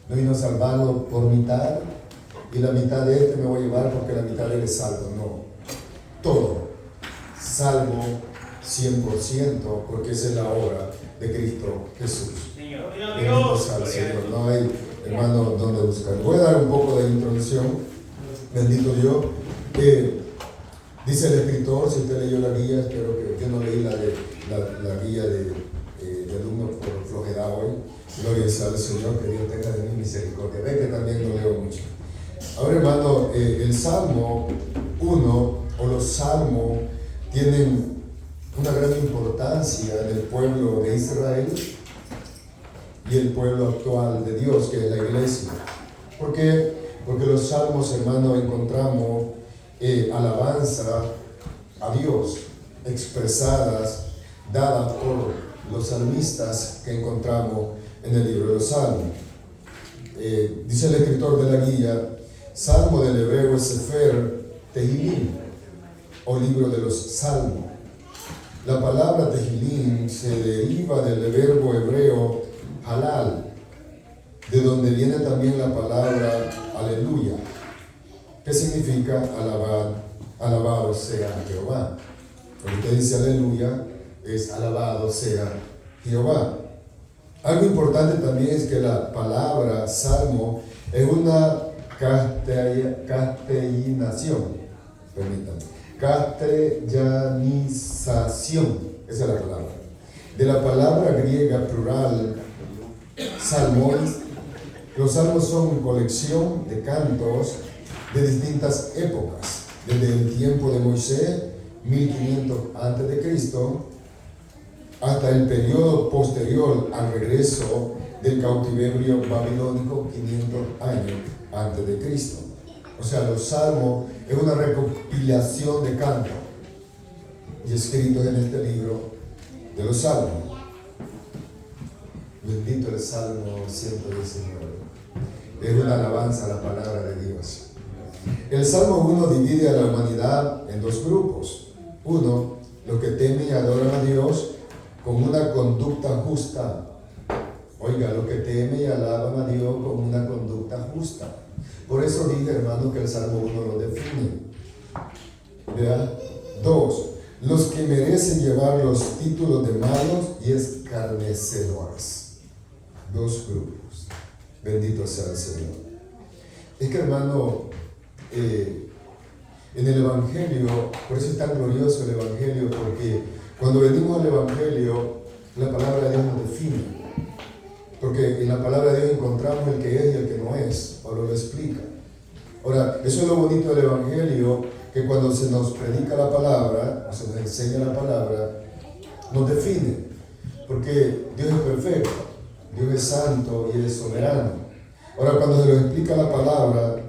No vino a salvarlo por mitad y la mitad de este me voy a llevar porque la mitad de él es salvo. No, todo salvo 100% porque esa es la obra de Cristo Jesús. Bendito sea el Señor. No hay, hermano, donde buscar. Voy a dar un poco de introducción. Bendito Dios. Dice el escritor, si usted leyó la guía, espero que yo no leí la guía de alumnos por flojedad hoy. Gloria sea al Señor, que Dios tenga de mí misericordia. Ve que también lo leo mucho. Ahora, hermano, el Salmo 1 o los salmos tienen una gran importancia en el pueblo de Israel y el pueblo actual de Dios, que es la iglesia. ¿Por qué? Porque los salmos, hermano, encontramos alabanza a Dios expresadas, dadas por los salmistas que encontramos en el libro de los Salmos. Dice el escritor de la guía, Salmo del hebreo es Sefer Tehilim, o libro de los Salmos. La palabra Tehilim se deriva del verbo hebreo halal, de donde viene también la palabra aleluya, que significa alabado sea Jehová. Cuando usted dice aleluya, es alabado sea Jehová. Algo importante también es que la palabra salmo es una castellanización, esa es la palabra, de la palabra griega plural salmos. Los salmos son colección de cantos de distintas épocas, desde el tiempo de Moisés, 1500 a.C., hasta el periodo posterior al regreso del cautiverio babilónico, 500 años antes de Cristo. O sea, los salmos es una recopilación de cantos y escritos en este libro de los salmos. Bendito el Salmo 119. Es una alabanza a la palabra de Dios. El Salmo 1 divide a la humanidad en dos grupos. Uno, los que temen y adoran a Dios con una conducta justa. Oiga, los que temen y alaban a Dios con una conducta justa. Por eso dije, hermano, que el Salmo 1 lo define. ¿Verdad? Dos, los que merecen llevar los títulos de malos y escarnecedores. Dos grupos. Bendito sea el Señor. Es que, hermano, en el Evangelio, por eso es tan glorioso el Evangelio, porque cuando venimos al Evangelio, la palabra de Dios nos define. Porque en la palabra de Dios encontramos el que es y el que no es. Pablo lo explica. Ahora, eso es lo bonito del Evangelio, que cuando se nos predica la palabra, o se nos enseña la palabra, nos define. Porque Dios es perfecto, Dios es santo y Él es soberano. Ahora, cuando se nos explica la palabra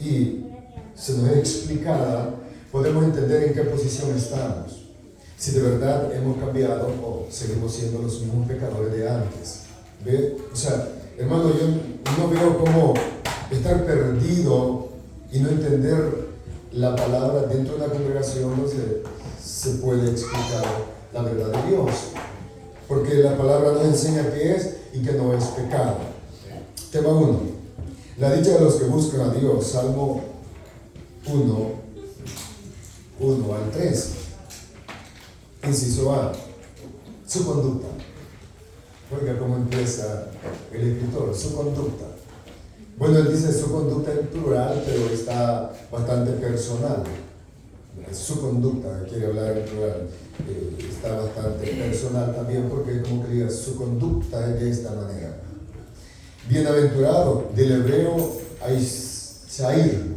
y se nos es explicada, podemos entender en qué posición estamos. Si de verdad hemos cambiado o seguimos siendo los mismos pecadores de antes. ¿Ve? O sea, hermano, yo no veo cómo estar perdido y no entender la palabra dentro de una congregación donde se puede explicar la verdad de Dios. Porque la palabra nos enseña qué es y qué no es pecado. Tema 1. La dicha de los que buscan a Dios. Salmo 1 al 3. Inciso A. Su conducta. Oiga cómo empieza el escritor. Su conducta. Bueno, él dice su conducta en plural, pero está bastante personal. Su conducta, quiere hablar en plural, está bastante personal también, porque es como que diga, su conducta es de esta manera. Bienaventurado, del hebreo Aishair,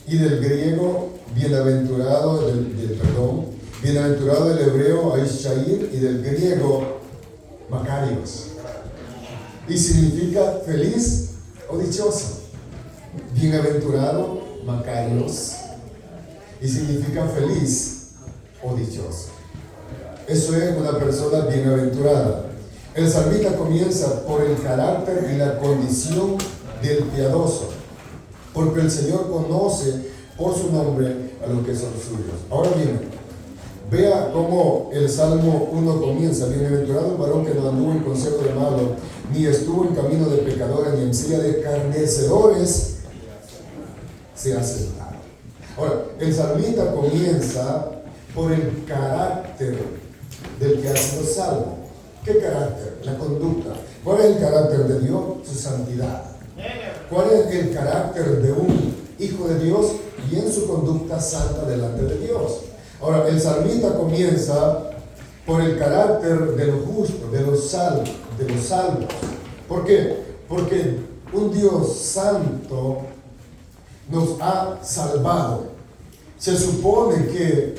y del griego bienaventurado, bienaventurado del hebreo Aishair y del griego Macarios. Y significa feliz o dichoso. Bienaventurado, Macarios, y significa feliz o dichoso. Eso es una persona bienaventurada. El salmista comienza por el carácter y la condición del piadoso, porque el Señor conoce por su nombre a los que son suyos. Ahora bien, Vea cómo el Salmo 1 comienza. Bienaventurado el varón que no anduvo en consejo de malo, ni estuvo en camino de pecadores, ni en silla de escarnecedores se ha sentado. Ahora, el salmista comienza por el carácter del que ha sido salvo. ¿Qué carácter? La conducta. ¿Cuál es el carácter de Dios? Su santidad. ¿Cuál es el carácter de un hijo de Dios? Y en su conducta santa delante de Dios. Ahora, el salmista comienza por el carácter de los justos, de los salvos. ¿Por qué? Porque un Dios santo nos ha salvado. Se supone que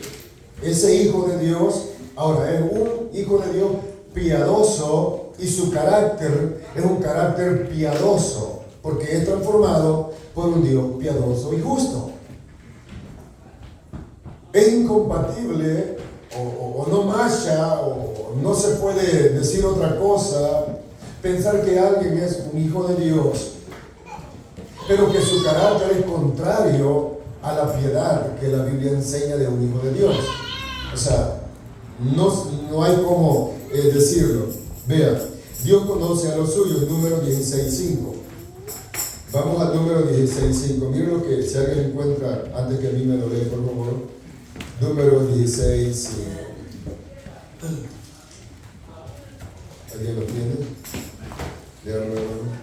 ese hijo de Dios, ahora es un hijo de Dios piadoso, y su carácter es un carácter piadoso, porque es transformado por un Dios piadoso y justo. Es incompatible, o no marcha, o no se puede decir otra cosa, pensar que alguien es un hijo de Dios, pero que su carácter es contrario a la piedad que la Biblia enseña de un hijo de Dios. O sea, no hay cómo decirlo. Vea, Dios conoce a los suyos, número 16.5. Vamos al número 16.5. Miren lo que, si alguien encuentra, antes que a mí me lo lea, por favor. Número 16.5. ¿Alguien lo tiene? Léalo, hermano.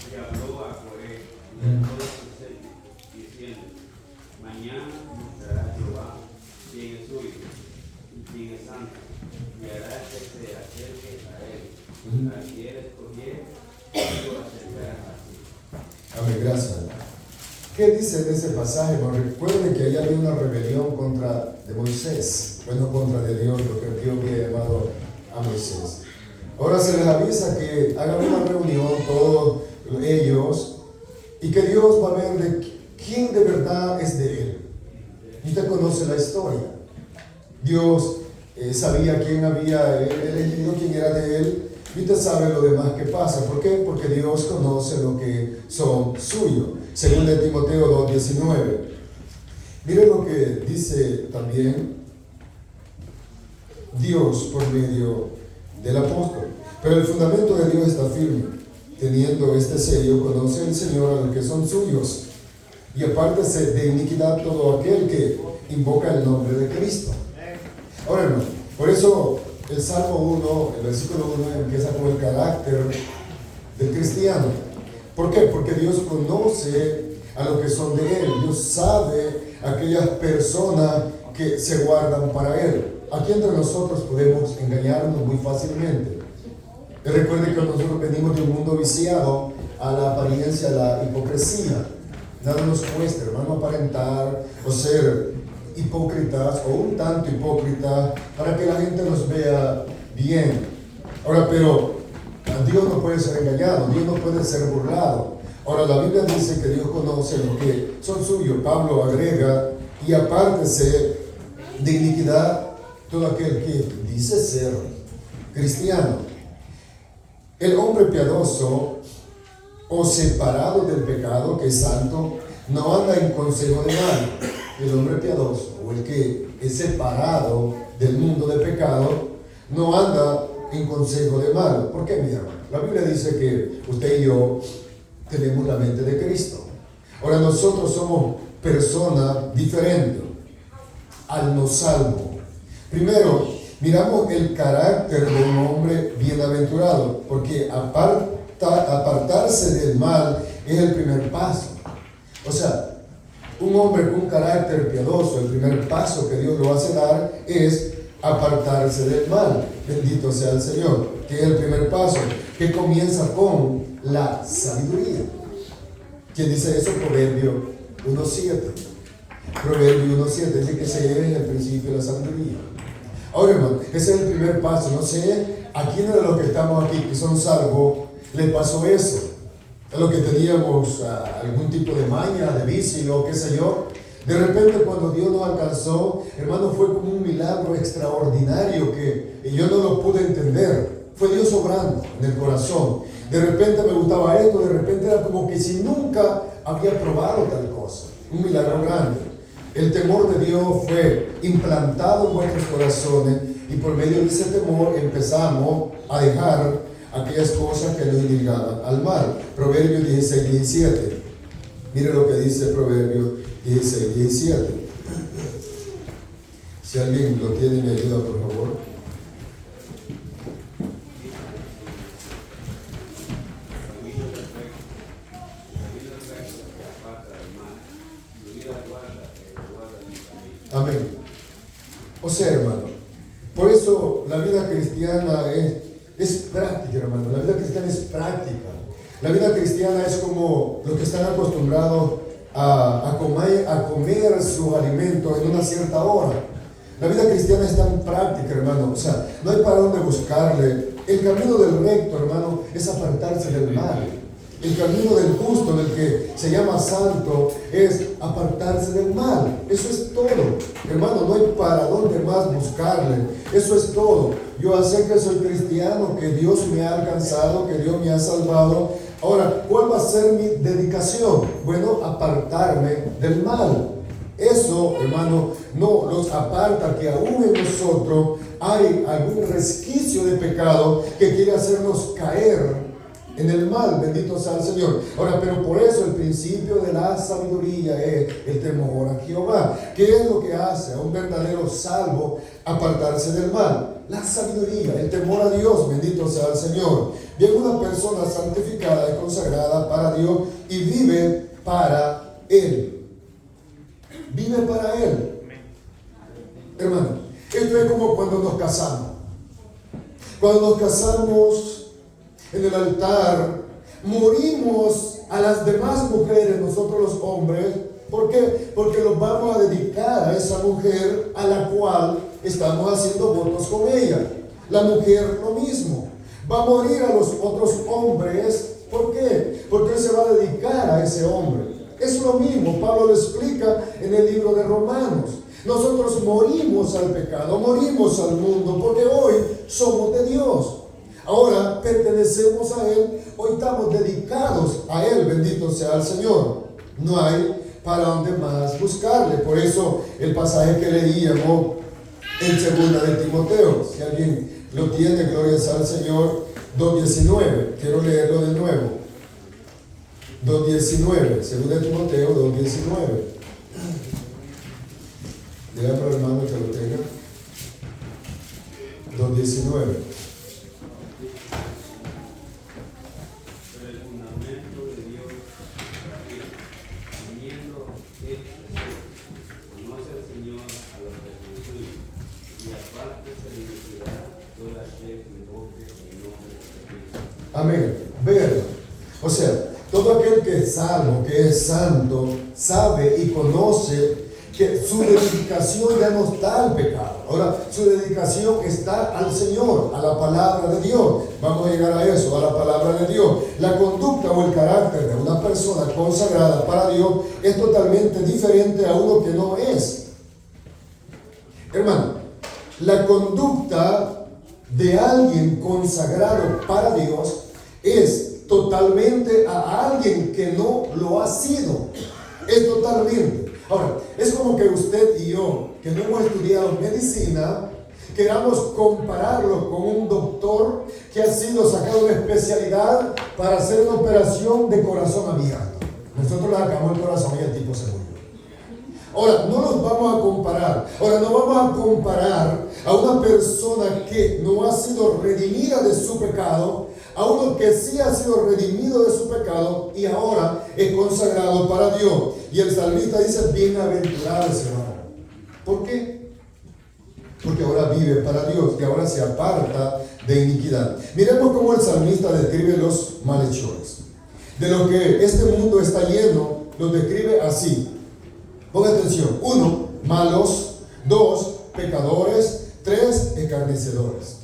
Y habló a Coré y a todos sus hijos, diciendo: mañana mostrará Jehová quién es suyo y quién es santo, y hará que se acerque a él. A quien escogiere, lo acercará a sí. Amén, gracias. ¿Qué dice en ese pasaje? Bueno, recuerden que allá había una rebelión contra de Moisés, bueno, contra de Dios, lo que Dios había llamado a Moisés. Ahora se les avisa que hagan una reunión todos ellos y que Dios va a ver de quién de verdad es de él. Y usted conoce la historia. Dios sabía quién había elegido, quién era de él, y usted sabe lo demás que pasa. ¿Por qué? Porque Dios conoce lo que son suyos. Según de Timoteo 2:19. Miren lo que dice también Dios por medio del apóstol. Pero el fundamento de Dios está firme. Teniendo este sello, conoce el Señor a los que son suyos. Y apártese de iniquidad todo aquel que invoca el nombre de Cristo. Ahora, hermano, por eso el Salmo 1, el versículo 1 empieza con el carácter del cristiano. ¿Por qué? Porque Dios conoce a los que son de Él. Dios sabe a aquellas personas que se guardan para Él. Aquí entre nosotros podemos engañarnos muy fácilmente. Y recuerden que nosotros venimos de un mundo viciado a la apariencia, a la hipocresía. Nada nos cuesta, hermano, aparentar o ser hipócritas o un tanto hipócritas para que la gente nos vea bien. Ahora, pero Dios no puede ser engañado, Dios no puede ser burlado. Ahora, la Biblia dice que Dios conoce lo que son suyos. Pablo agrega: y apártese de iniquidad todo aquel que dice ser cristiano. El hombre piadoso o separado del pecado, que es santo, no anda en consejo de mal. El hombre piadoso o el que es separado del mundo de pecado no anda en consejo de mal. ¿Por qué, mi hermano? La Biblia dice que usted y yo tenemos la mente de Cristo. Ahora, nosotros somos personas diferentes al no salvo. Primero, miramos el carácter de un hombre bienaventurado, porque apartarse del mal es el primer paso. O sea, un hombre con un carácter piadoso, el primer paso que Dios lo hace dar es apartarse del mal. Bendito sea el Señor, que es el primer paso, que comienza con la sabiduría. ¿Quién dice eso? Proverbio 1:7. Proverbio 1:7 dice que ese es el principio de la sabiduría. Ahora, hermano, ese es el primer paso. No sé a quiénes de los que estamos aquí, que son salvos, les pasó eso. A los que teníamos algún tipo de maña, de vicio, o qué sé yo. De repente, cuando Dios nos alcanzó, hermano, fue como un milagro extraordinario que yo no lo pude entender. Fue Dios obrando en el corazón. De repente me gustaba esto, de repente era como que si nunca había probado tal cosa. Un milagro grande. El temor de Dios fue implantado en vuestros corazones y por medio de ese temor empezamos a dejar aquellas cosas que nos indicaban al mal. Proverbios 16, 17. Mire lo que dice Proverbios 16, 17. Si alguien lo tiene, me ayuda, por favor. Amén. O sea, hermano, por eso la vida cristiana es práctica, hermano. La vida cristiana es práctica. La vida cristiana es como los que están acostumbrados a comer su alimento en una cierta hora. La vida cristiana es tan práctica, hermano. O sea, no hay para dónde buscarle. El camino del recto, hermano, es apartarse del mal. El camino del justo, del que se llama santo, es apartarse del mal. Eso es todo. Hermano, no hay para dónde más buscarle. Eso es todo. Yo sé que soy cristiano, que Dios me ha alcanzado, que Dios me ha salvado. Ahora, ¿cuál va a ser mi dedicación? Bueno, apartarme del mal. Eso, hermano, no los aparta que aún en nosotros hay algún resquicio de pecado que quiere hacernos caer en el mal. Bendito sea el Señor. Ahora, pero por eso el principio de la sabiduría es el temor a Jehová. ¿Qué es lo que hace a un verdadero salvo apartarse del mal? La sabiduría, el temor a Dios. Bendito sea el Señor. Bien, una persona santificada y consagrada para Dios y vive para Él. Vive para Él. Hermano, esto es como cuando nos casamos. Cuando nos casamos en el altar, morimos a las demás mujeres, nosotros los hombres. ¿Por qué? Porque los vamos a dedicar a esa mujer a la cual estamos haciendo votos con ella. La mujer lo mismo. Va a morir a los otros hombres. ¿Por qué? Porque él se va a dedicar a ese hombre. Es lo mismo, Pablo lo explica en el libro de Romanos. Nosotros morimos al pecado, morimos al mundo, porque hoy somos de Dios. Ahora pertenecemos a Él, hoy estamos dedicados a Él, bendito sea el Señor. No hay para dónde más buscarle. Por eso el pasaje que leíamos en 2 de Timoteo, si alguien lo tiene, gloria sea al Señor, 2:19. Quiero leerlo de nuevo. 2:19, 2 de Timoteo 2:19. Dígame, hermano, que lo tenga. 2:19. Amén. Ver. O sea, todo aquel que es salvo, que es santo, sabe y conoce que su dedicación ya no está al pecado. Ahora, su dedicación está al Señor, a la palabra de Dios. Vamos a llegar a eso, a la palabra de Dios. La conducta o el carácter de una persona consagrada para Dios es totalmente diferente a uno que no es. Hermano, la conducta de alguien consagrado para Dios es totalmente a alguien que no lo ha sido. Es totalmente. Ahora, es como que usted y yo, que no hemos estudiado medicina, queramos compararlo con un doctor que ha sido sacado de especialidad para hacer una operación de corazón abierto. Nosotros le sacamos el corazón y el tipo se murió. Ahora, no nos vamos a comparar. Ahora, no vamos a comparar a una persona que no ha sido redimida de su pecado, a uno que sí ha sido redimido de su pecado y ahora es consagrado para Dios. Y el salmista dice, bienaventurado ese varón. ¿Por qué? Porque ahora vive para Dios y ahora se aparta de iniquidad. Miremos cómo el salmista describe los malhechores. De lo que este mundo está lleno, los describe así. Ponga atención. 1, malos. 2, pecadores. 3, escarnecedores.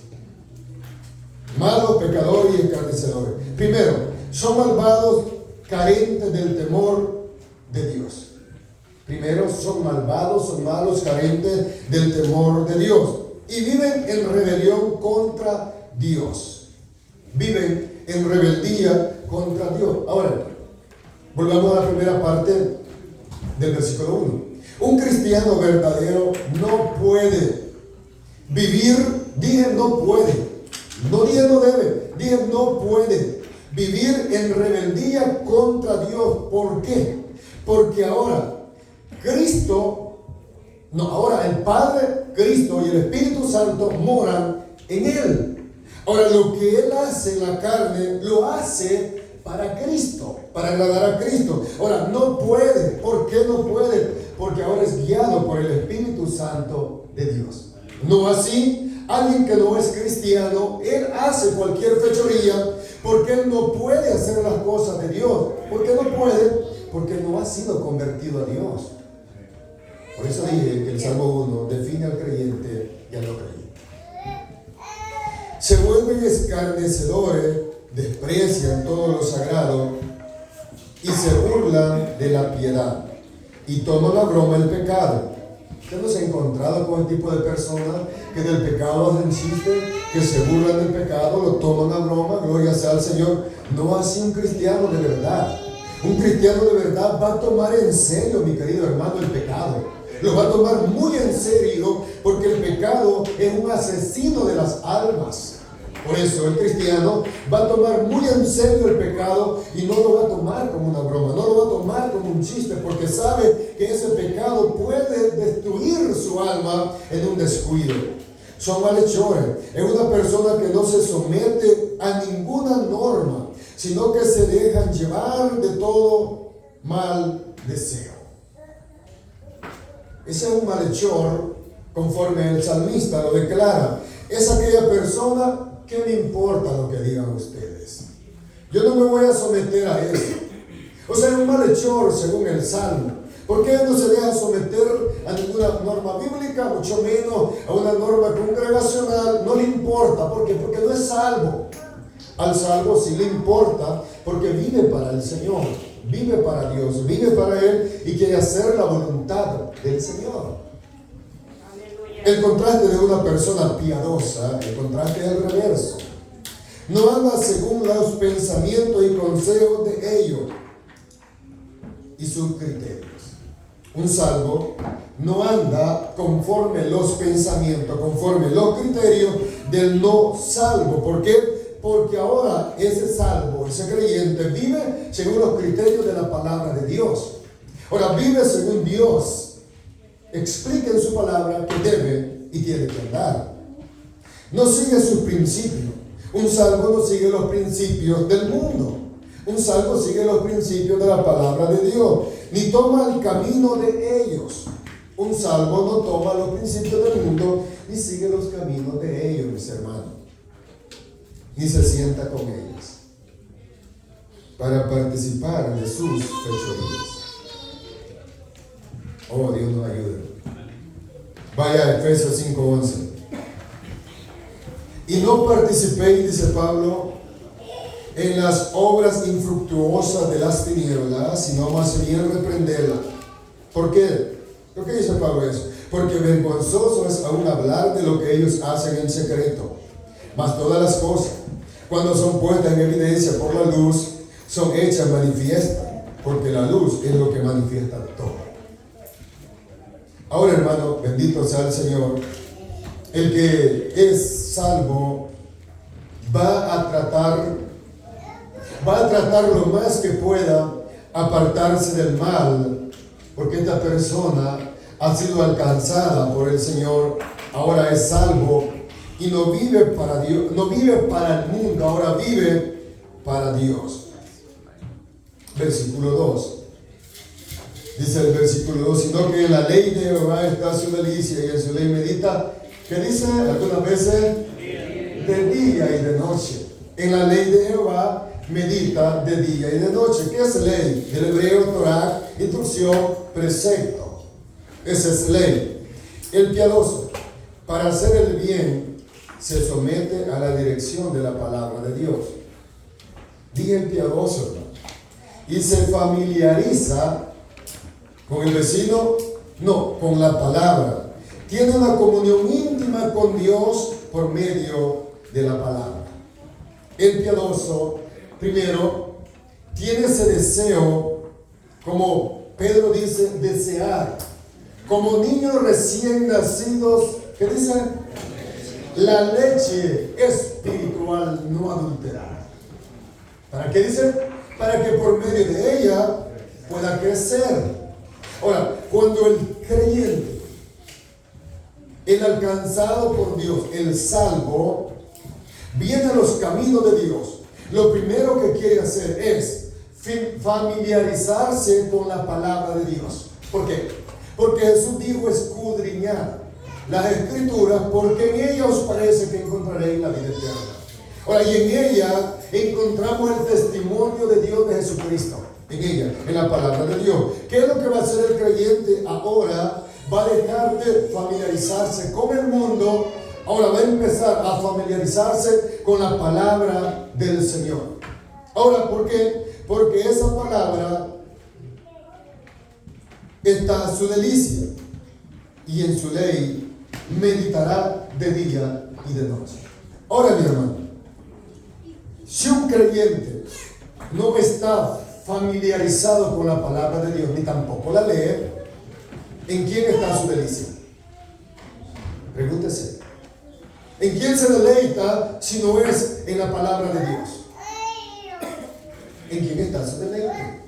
Malos, pecadores y escarnecedores. Primero, son malvados, carentes del temor de Dios. Primero, son malvados, son malos, carentes del temor de Dios. Y viven en rebelión contra Dios. Viven en rebeldía contra Dios. Ahora, volvamos a la primera parte del versículo 1. Un cristiano verdadero no puede vivir, dije no puede, no dije no debe, dije no puede vivir en rebeldía contra Dios. ¿Por qué? Porque ahora ahora el Padre, Cristo y el Espíritu Santo moran en Él. Ahora lo que Él hace en la carne, lo hace para Cristo, para agradar a Cristo. Ahora no puede. ¿Por qué no puede? Porque ahora es guiado por el Espíritu Santo de Dios. No así, alguien que no es cristiano, él hace cualquier fechoría porque él no puede hacer las cosas de Dios. ¿Por qué no puede? Porque no ha sido convertido a Dios. Por eso dije que el Salmo 1 define al creyente y al no creyente. Se vuelven escarnecedores, desprecian todo lo sagrado y se burlan de la piedad y toman a broma el pecado. ¿Usted no se ha encontrado con el tipo de personas que del pecado hacen chiste, que se burlan del pecado, lo toman a broma? Gloria sea al Señor. No así un cristiano de verdad. Un cristiano de verdad va a tomar en serio, mi querido hermano, el pecado. Lo va a tomar muy en serio, porque el pecado es un asesino de las almas. Por eso el cristiano va a tomar muy en serio el pecado y no lo va a tomar como una broma, no lo va a tomar como un chiste, porque sabe que ese pecado puede destruir su alma en un descuido. Son malhechores. Es una persona que no se somete a ninguna norma, sino que se dejan llevar de todo mal deseo. Ese es un malhechor, conforme el salmista lo declara. Es aquella persona, ¿qué me importa lo que digan ustedes? Yo no me voy a someter a eso. O sea, es un malhechor según el Salmo. ¿Por qué no se deja someter a ninguna norma bíblica, mucho menos a una norma congregacional? No le importa. ¿Por qué? Porque no es salvo. Al salvo sí le importa, porque vive para el Señor, vive para Dios, vive para Él y quiere hacer la voluntad del Señor. El contraste de una persona piadosa, el contraste es el reverso. No anda según los pensamientos y consejos de ellos y sus criterios. Un salvo no anda conforme los pensamientos, conforme los criterios del no salvo. ¿Por qué? Porque ahora ese salvo, ese creyente, vive según los criterios de la palabra de Dios. Ahora vive según Dios explica en su palabra que debe y tiene que andar. No sigue sus principios. Un salvo no sigue los principios del mundo. Un salvo sigue los principios de la palabra de Dios, ni toma el camino de ellos. Un salvo no toma los principios del mundo, ni sigue los caminos de ellos, mis hermanos, ni se sienta con ellos para participar de sus fechorías. Oh, Dios nos ayude. Vaya a Efesios 5:11. Y no participéis, dice Pablo, en las obras infructuosas de las tinieblas, sino más bien reprenderlas. ¿Por qué? ¿Por qué dice Pablo eso? Porque vergonzoso es aún hablar de lo que ellos hacen en secreto. Mas todas las cosas, cuando son puestas en evidencia por la luz, son hechas manifiestas, porque la luz es lo que manifiesta todo. Ahora, hermano, bendito sea el Señor, el que es salvo va a tratar lo más que pueda apartarse del mal, porque esta persona ha sido alcanzada por el Señor, ahora es salvo y no vive para Dios, no vive para el mundo, ahora vive para Dios. Versículo 2. Dice el versículo 2, sino que en la ley de Jehová está su delicia y en su ley medita, ¿qué dice? Algunas veces de día y de noche. En la ley de Jehová medita de día y de noche. ¿Qué es ley? Del hebreo Torah, instrucción, precepto. Esa es ley. El piadoso, para hacer el bien, se somete a la dirección de la palabra de Dios. Dije el piadoso, hermano. Y se familiariza con el vecino, no, con la palabra. Tiene una comunión íntima con Dios por medio de la palabra. El piadoso, primero, tiene ese deseo, como Pedro dice, desear. como niños recién nacidos, ¿qué dice? La leche espiritual no adulterada. ¿Para qué dice? Para que por medio de ella pueda crecer. Ahora, cuando el creyente, el alcanzado por Dios, el salvo, viene a los caminos de Dios, lo primero que quiere hacer es familiarizarse con la palabra de Dios. ¿Por qué? Porque Jesús dijo: escudriñad las escrituras, porque en ella os parece que encontraréis la vida eterna. Ahora, y en ella encontramos el testimonio de Dios, de Jesucristo. En ella, en la palabra de Dios. ¿Qué es lo que va a hacer el creyente ahora? Va a dejar de familiarizarse con el mundo. Ahora va a empezar a familiarizarse con la palabra del Señor. Ahora, ¿por qué? Porque esa palabra está a su delicia, y en su ley meditará de día y de noche. Ahora, mi hermano, si un creyente no está familiarizado con la palabra de Dios, ni tampoco la lee, ¿en quién está su delicia? Pregúntese. ¿En quién se deleita si no es en la palabra de Dios? ¿En quién está su deleite?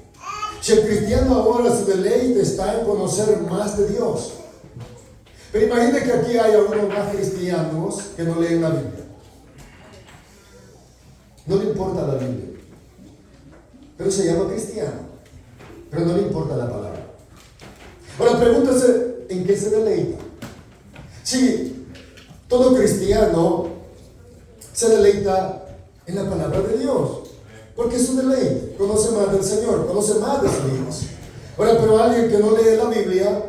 Si el cristiano ahora su deleite está en conocer más de Dios. Pero imagine que aquí hay algunos más cristianos que no leen la Biblia. No le importa la Biblia, pero se llama cristiano, pero no le importa la palabra. Ahora pregúntese, ¿en qué se deleita? Si todo cristiano se deleita en la palabra de Dios, porque es un deleite, conoce más del Señor, conoce más de su Dios. Ahora, pero alguien que no lee la Biblia,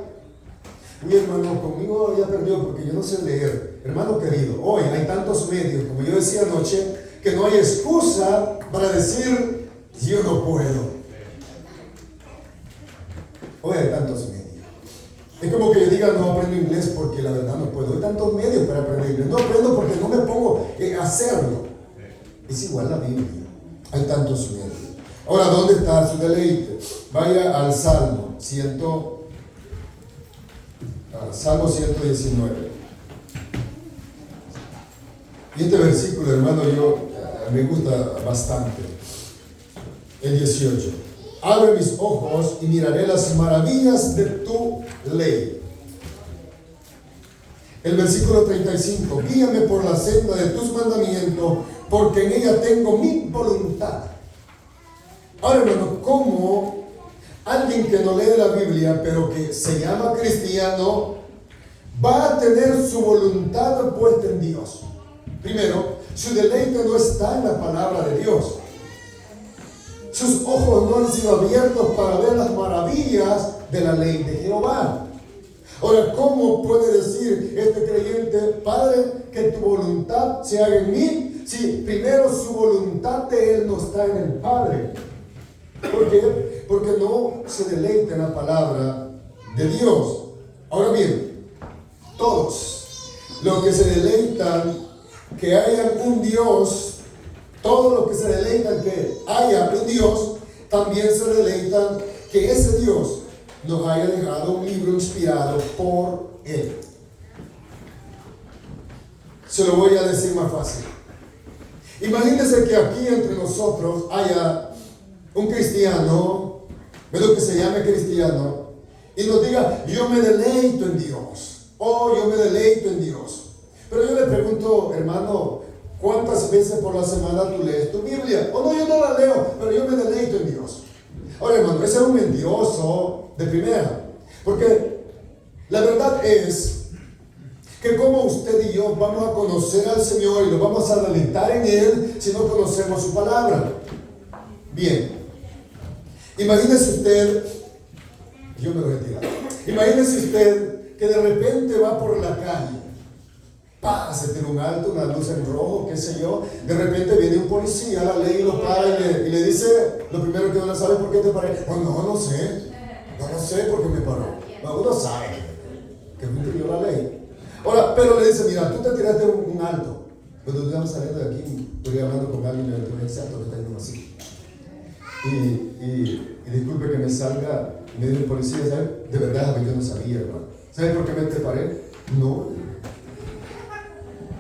mi hermano, conmigo ya perdió porque yo no sé leer. Hermano querido, hoy hay tantos medios, como yo decía anoche, que no hay excusa para decir: yo no puedo. Hoy hay tantos medios. Es como que yo diga: no aprendo inglés porque la verdad no puedo. Hay tantos medios para aprender inglés. No aprendo porque no me pongo a hacerlo. Es igual la Biblia. Hay tantos medios. Ahora, ¿dónde está su deleite? Vaya al Salmo 119. Y este versículo, hermano, me gusta bastante. El 18. Abre mis ojos y miraré las maravillas de tu ley. El versículo 35. Guíame por la senda de tus mandamientos, porque en ella tengo mi voluntad. Ahora, hermano, ¿cómo alguien que no lee la Biblia, pero que se llama cristiano, va a tener su voluntad puesta en Dios? Primero, su deleite no está en la palabra de Dios. Sus ojos no han sido abiertos para ver las maravillas de la ley de Jehová. Ahora, ¿cómo puede decir este creyente: Padre, que tu voluntad se haga en mí? Si primero su voluntad de él no está en el Padre. ¿Por qué? Porque no se deleita en la palabra de Dios. Ahora bien, todos los que se deleitan que haya un Dios, todos los que se deleitan que haya un Dios, también se deleitan que ese Dios nos haya dejado un libro inspirado por Él. Se lo voy a decir más fácil. Imagínense que aquí entre nosotros haya un cristiano, ¿verdad? Que se llame cristiano, y nos diga: yo me deleito en Dios, o yo me deleito en Dios. Pero yo le pregunto: hermano, ¿cuántas veces por la semana tú lees tu Biblia? O no, yo no la leo, pero yo me deleito en Dios. Ahora, hermano, ese es un mentiroso de primera, porque la verdad es que como usted y yo vamos a conocer al Señor y lo vamos a deleitar en Él si no conocemos su palabra. Bien, imagínese usted, yo me voy a tirar, imagínese usted que de repente va por la calle, se tira un alto, una luz en rojo, qué sé yo, de repente viene un policía, la ley lo para y le dice, lo primero que uno sabe: ¿por qué te paré? Pues no sé por qué me paró. No, uno sabe que cumplió la ley. Ahora, pero le dice: mira, tú te tiraste un alto. Cuando tú estamos saliendo de aquí, estoy hablando con alguien y le digo: exacto, que está yendo así. Y disculpe que me salga, y me dice el policía: ¿sabes? De verdad, yo no sabía, hermano. ¿Sabe por qué me preparé? No.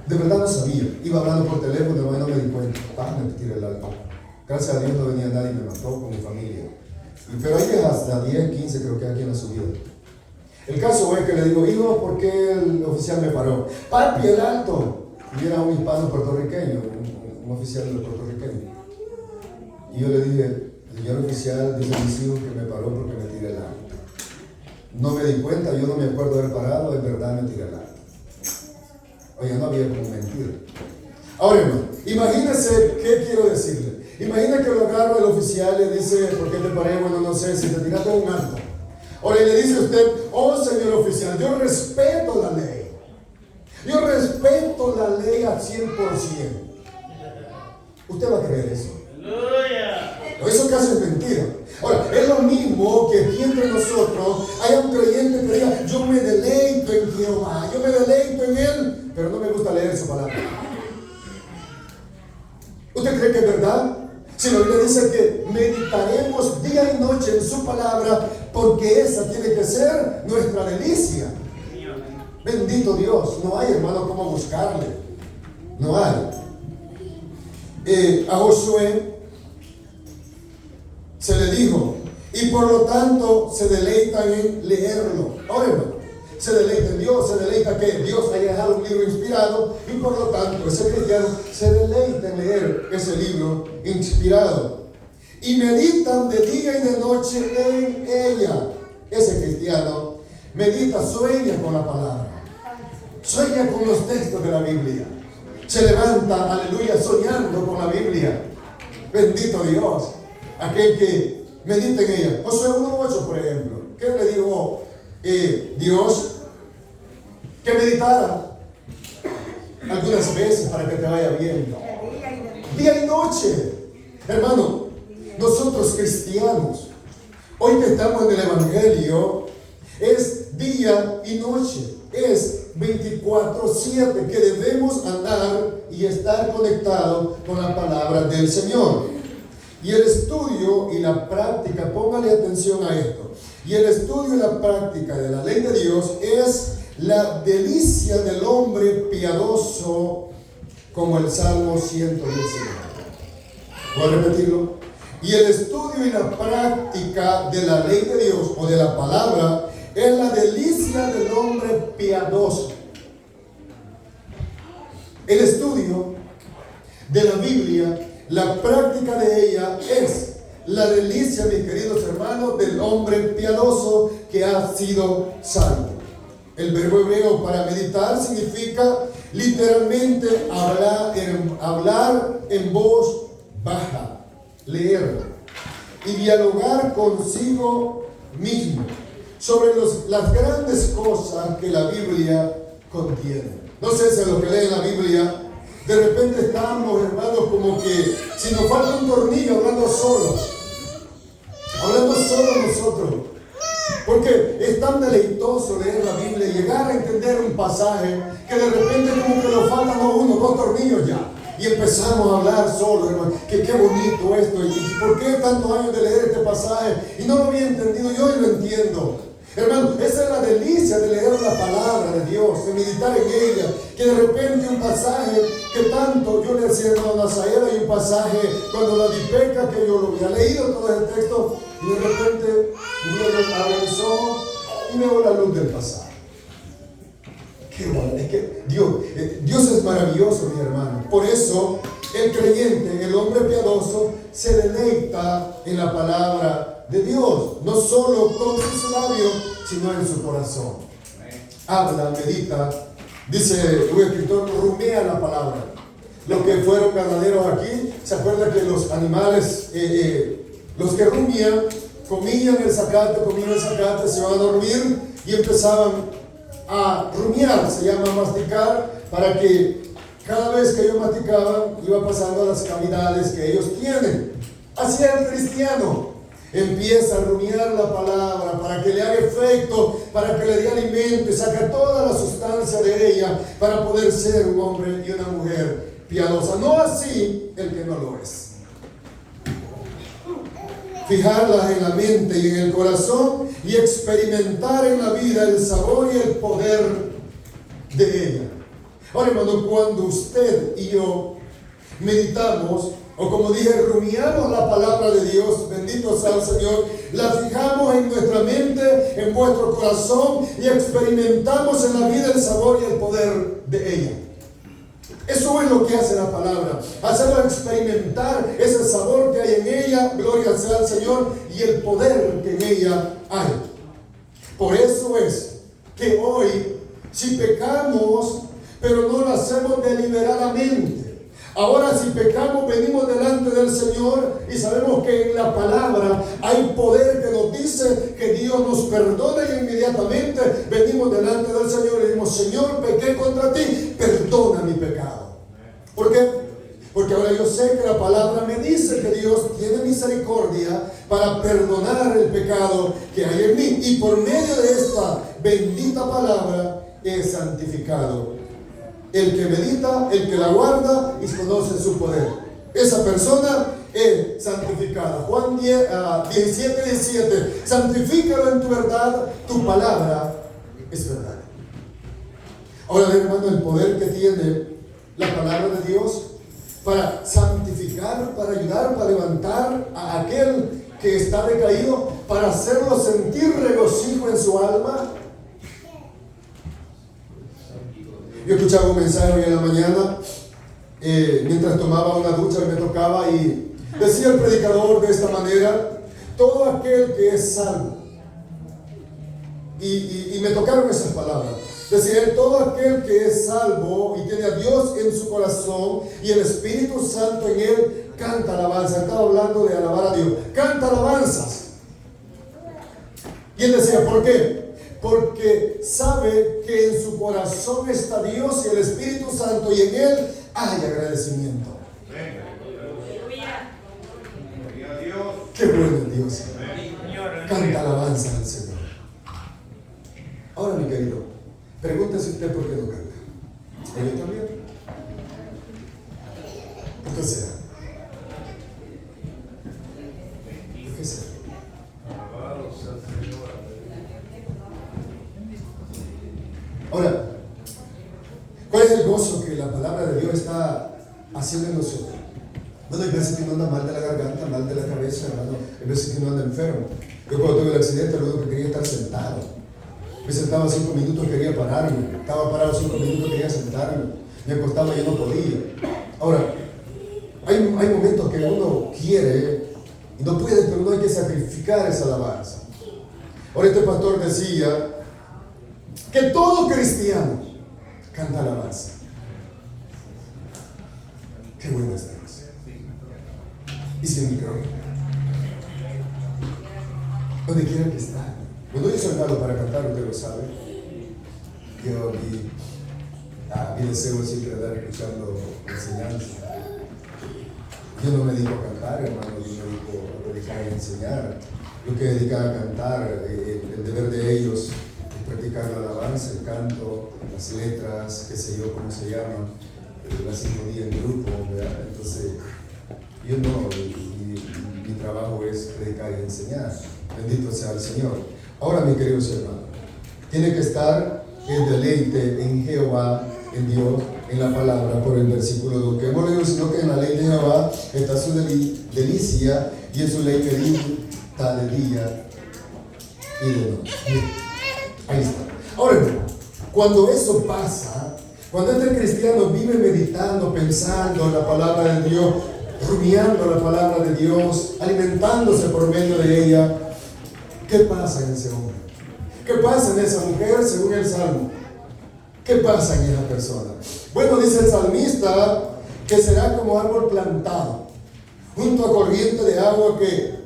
De verdad no sabía. Iba hablando por teléfono, no me di cuenta. Me tiré el alto. Gracias a Dios no venía nadie y me mató con mi familia. Pero hay hasta 10, 15 creo que aquí en la subida. El caso es que le digo, hijo, ¿por qué el oficial me paró? Papi, el alto. Y era un hispano puertorriqueño, un oficial puertorriqueño. Y yo le dije, señor oficial, dice mis hijos que me paró porque me tiré el alto. No me di cuenta, yo no me acuerdo de haber parado, en verdad me tiré el alto. Oye, no había como mentir. Ahora, hermano, imagínese qué quiero decirle. Imagina que lo agarra el oficial y le dice, ¿por qué te paré? Bueno, no sé, si te tiraste un alto. Ahora, y le dice a usted, oh señor oficial, yo respeto la ley. Yo respeto la ley al 100%. ¿Usted va a creer eso? Eso casi es mentira. Ahora, es lo mismo que aquí entre nosotros haya un creyente que diga, yo me deleito en Jehová, yo me deleito en Él, pero no me gusta leer su palabra. ¿Usted cree que es verdad? Si la Biblia dice que meditaremos día y noche en su palabra, porque esa tiene que ser nuestra delicia. Bendito Dios, no hay, hermano, cómo buscarle. No hay. A Josué se le dijo, y por lo tanto se deleitan en leerlo. Ahora, hermano, se deleita en Dios, se deleita que Dios haya dejado un libro inspirado, y por lo tanto ese cristiano se deleita en leer ese libro inspirado. Y meditan de día y de noche en ella. Ese cristiano medita, sueña con la palabra, sueña con los textos de la Biblia. Se levanta, aleluya, soñando con la Biblia. Bendito Dios. Aquel que medita en ella. Josué 1:8, por ejemplo. ¿Qué le dijo Dios? Que meditara algunas veces para que te vaya bien. Día y noche. Hermano, nosotros cristianos, hoy que estamos en el Evangelio, es día y noche. Es 24/7 que debemos andar y estar conectados con la palabra del Señor. Y el estudio y la práctica, póngale atención a esto, y el estudio y la práctica de la ley de Dios es la delicia del hombre piadoso, como el Salmo 119. Voy a repetirlo. Y el estudio y la práctica de la ley de Dios o de la palabra es la delicia del hombre piadoso. El estudio de la Biblia, la práctica de ella es la delicia, mis queridos hermanos, del hombre piadoso que ha sido salvo. El verbo hebreo para meditar significa literalmente hablar en voz baja, leer y dialogar consigo mismo sobre las grandes cosas que la Biblia contiene. No sé si lo que leen la Biblia, de repente estamos, hermanos, como que si nos falta un tornillo, hablando solo nosotros. Porque es tan deleitoso leer la Biblia y llegar a entender un pasaje que de repente como que nos faltan 1, 2 tornillos ya. Y empezamos a hablar solo, hermano, que qué bonito esto, y por qué tantos años de leer este pasaje, y no lo había entendido, yo hoy lo entiendo. Hermano, esa es la delicia de leer la palabra de Dios, de meditar en ella, que de repente un pasaje que tanto, yo le decía a hermano Nazael, hay un pasaje cuando la Dipeca, que yo lo había leído todo el texto, y de repente Dios abre mis ojos y me veo la luz del pasaje. Qué bueno, es que Dios es maravilloso, mi hermano. Por eso el creyente, el hombre piadoso, se deleita en la palabra de Dios, no solo con sus labios, sino en su corazón. Habla, medita, dice un escritor, rumea la palabra. Los que fueron ganaderos aquí, ¿se acuerdan que los animales, los que rumían, comían el zacate, se iban a dormir y empezaban a rumiar, se llama masticar, para que cada vez que ellos masticaban iba pasando a las cavidades que ellos tienen. Así es el cristiano. Empieza a rumiar la palabra para que le haga efecto, para que le dé alimento y saca toda la sustancia de ella para poder ser un hombre y una mujer piadosa. No así el que no lo es. fijarlas en la mente y en el corazón y experimentar en la vida el sabor y el poder de ella. Ahora, hermano, cuando usted y yo meditamos, o como dije, rumiamos la palabra de Dios, bendito sea el Señor, la fijamos en nuestra mente, en vuestro corazón y experimentamos en la vida el sabor y el poder de ella. Eso es lo que hace la palabra, hacerlo experimentar ese sabor que hay en ella, gloria sea al Señor, y el poder que en ella hay. Por eso es que hoy, si pecamos, pero no lo hacemos deliberadamente. Ahora, si pecamos, venimos delante del Señor y sabemos que en la palabra hay poder que nos dice que Dios nos perdona, y inmediatamente venimos delante del Señor y decimos: Señor, pequé contra ti, perdona mi pecado. ¿Por qué? Porque ahora yo sé que la palabra me dice que Dios tiene misericordia para perdonar el pecado que hay en mí, y por medio de esta bendita palabra es santificado el que medita, el que la guarda y conoce su poder. Esa persona es santificada. Juan 17:17. Santifícalo en tu verdad, tu palabra es verdad. Ahora, hermano, el poder que tiene la palabra de Dios para santificar, para ayudar, para levantar a aquel que está decaído, para hacerlo sentir regocijo en su alma. Yo escuchaba un mensaje hoy en la mañana, mientras tomaba una ducha, me tocaba, y decía el predicador de esta manera: todo aquel que es salvo, y me tocaron esas palabras. Decía él: todo aquel que es salvo y tiene a Dios en su corazón y el Espíritu Santo en él, canta alabanza. Estaba hablando de alabar a Dios, canta alabanzas. Y él decía: ¿por qué? Porque sabe que en su corazón está Dios y el Espíritu Santo, y en él hay agradecimiento. Qué bueno es Dios. Canta alabanza al Señor. Ahora, mi querido, pregúntese usted por qué no canta. ¿Ellos también? ¿Por qué será? ¿Por qué será? Ahora, ¿cuál es el gozo que la palabra de Dios está haciendo en nosotros? Bueno, hay veces que uno anda mal de la garganta, mal de la cabeza, hermano. Hay veces que uno anda enfermo. Yo, cuando tuve el accidente, lo único que quería estar sentado. Me sentaba 5 minutos, quería pararme. Estaba parado 5 minutos, quería sentarme. Me acostaba y yo no podía. Ahora, hay momentos que uno quiere y no puede, pero no hay que sacrificar esa alabanza. Ahora, este pastor decía que todo cristiano canta alabanza. Qué bueno es Dios. Y sin micrófono, donde quiera que está. Bueno, yo soy malo para cantar, usted lo sabe. Mi deseo es siempre andar escuchando enseñanza. Yo no me dedico a cantar, hermano, yo me dedico a predicar y enseñar. Lo que dedican a cantar, el deber de ellos es practicar la alabanza, el canto, las letras, qué sé yo, cómo se llama, la sinfonía en grupo, ¿verdad? Entonces, yo no, mi trabajo es predicar y enseñar. Bendito sea el Señor. Ahora, mis queridos hermanos, tiene que estar el deleite en Jehová, en Dios, en la palabra, por el versículo 2 que hemos leído, sino que en la ley de Jehová está su delicia, y en su ley medita de día y de noche. Ahí está. Ahora, cuando eso pasa, cuando este cristiano vive meditando, pensando en la palabra de Dios, rumiando la palabra de Dios, alimentándose por medio de ella, ¿qué pasa en ese hombre? ¿Qué pasa en esa mujer según el Salmo? ¿Qué pasa en esa persona? Bueno, dice el salmista que será como árbol plantado junto a corriente de agua, que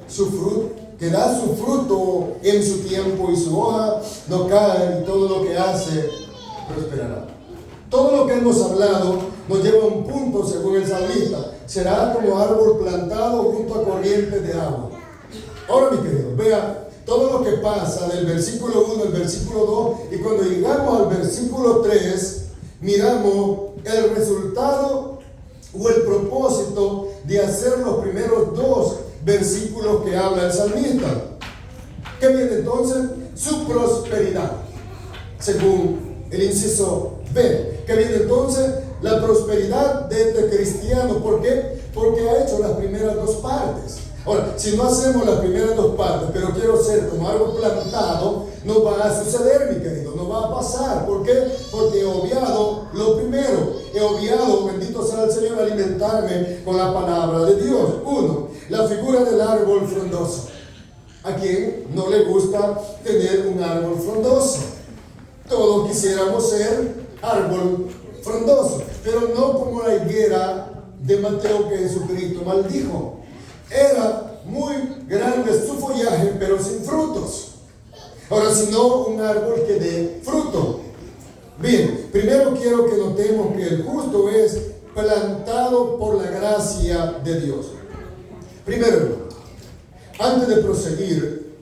da su fruto en su tiempo, y su hoja no cae, y todo lo que hace prosperará. Todo lo que hemos hablado nos lleva a un punto según el salmista: será como árbol plantado junto a corrientes de agua. Ahora, mi querido, vea todo lo que pasa del versículo 1 al versículo 2, y cuando llegamos al versículo 3, miramos el resultado o el propósito de hacer los primeros 2 versículos que habla el salmista. ¿Qué viene entonces? Su prosperidad, según el inciso B. ¿Qué viene entonces? La prosperidad de este cristiano. ¿Por qué? Porque ha hecho las primeras dos partes. Ahora, si no hacemos las primeras dos partes, pero quiero ser como algo plantado, no va a suceder, mi querido, no va a pasar. ¿Por qué? Porque he obviado lo primero. He obviado, bendito sea el Señor, alimentarme con la palabra de Dios. Uno, la figura del árbol frondoso. ¿A quién no le gusta tener un árbol frondoso? Todos quisiéramos ser árbol frondoso, pero no como la higuera de Mateo que Jesucristo maldijo. Era muy grande su follaje, pero sin frutos. Ahora, si no, un árbol que dé fruto. Bien, primero quiero que notemos que el justo es plantado por la gracia de Dios. Primero, antes de proseguir,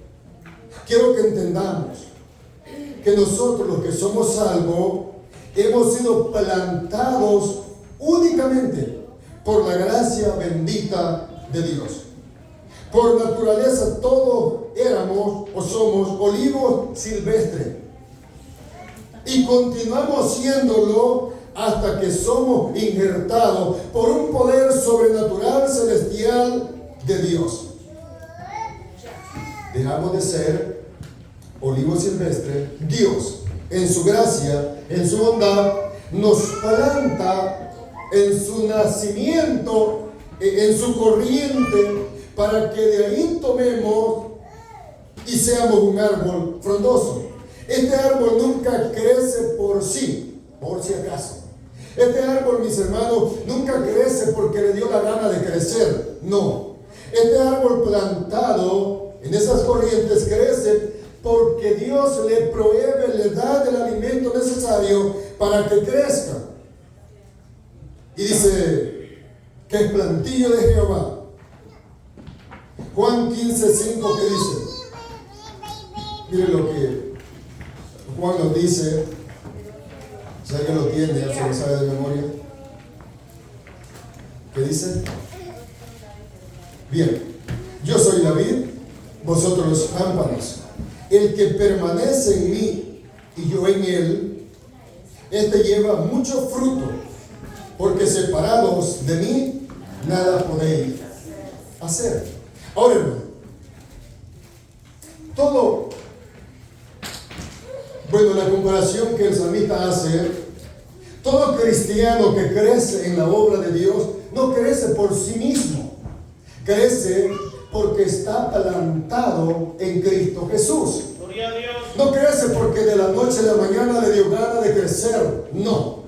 quiero que entendamos que nosotros, los que somos salvos, hemos sido plantados únicamente por la gracia bendita de Dios. Por naturaleza todos éramos o somos olivos silvestres y continuamos siéndolo hasta que somos injertados por un poder sobrenatural celestial de Dios. Dejamos de ser olivos silvestres. Dios, en su gracia, en su bondad, nos planta en su nacimiento, en su corriente, para que de ahí tomemos y seamos un árbol frondoso. Este árbol nunca crece por sí, por si acaso. Este árbol, mis hermanos, nunca crece porque le dio la gana de crecer. No. Este árbol plantado en esas corrientes crece porque Dios le provee, le da el alimento necesario para que crezca. Y dice que es plantillo de Jehová. Juan 15:5, que dice, mire lo que Juan nos dice, si alguien lo tiene, ya se lo sabe de memoria. ¿Qué dice? Bien, yo soy la vid, vosotros los pámpanos. El que permanece en mí y yo en él, este lleva mucho fruto, porque separados de mí, nada podéis hacer. Ahora, hermano, la comparación que el salmista hace, todo cristiano que crece en la obra de Dios, no crece por sí mismo, crece porque está plantado en Cristo Jesús. Gloria a Dios. No crece porque de la noche a la mañana le dio gana de crecer, no.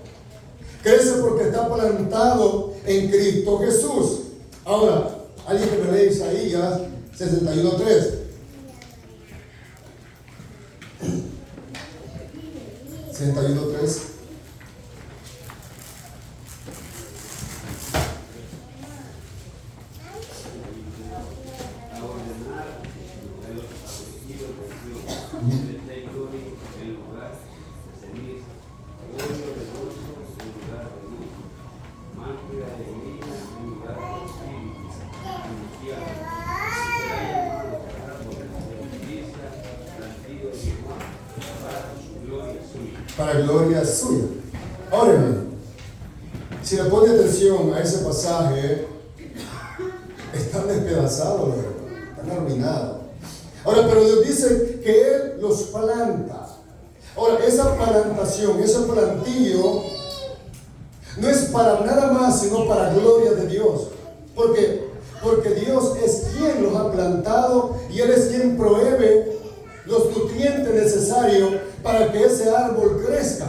Crece porque está plantado en Cristo Jesús. Ahora, alguien que me lee Isaías 61:3. 61:3. Para gloria suya. Ahora, hermano, si le pone atención a ese pasaje, están despedazados, están arruinados. Ahora, pero Dios dice que Él los planta. Ahora, esa plantación, ese plantillo, no es para nada más, sino para gloria de Dios. ¿Por qué? Porque Dios es quien los ha plantado y Él es quien provee los nutrientes necesarios para que ese árbol crezca.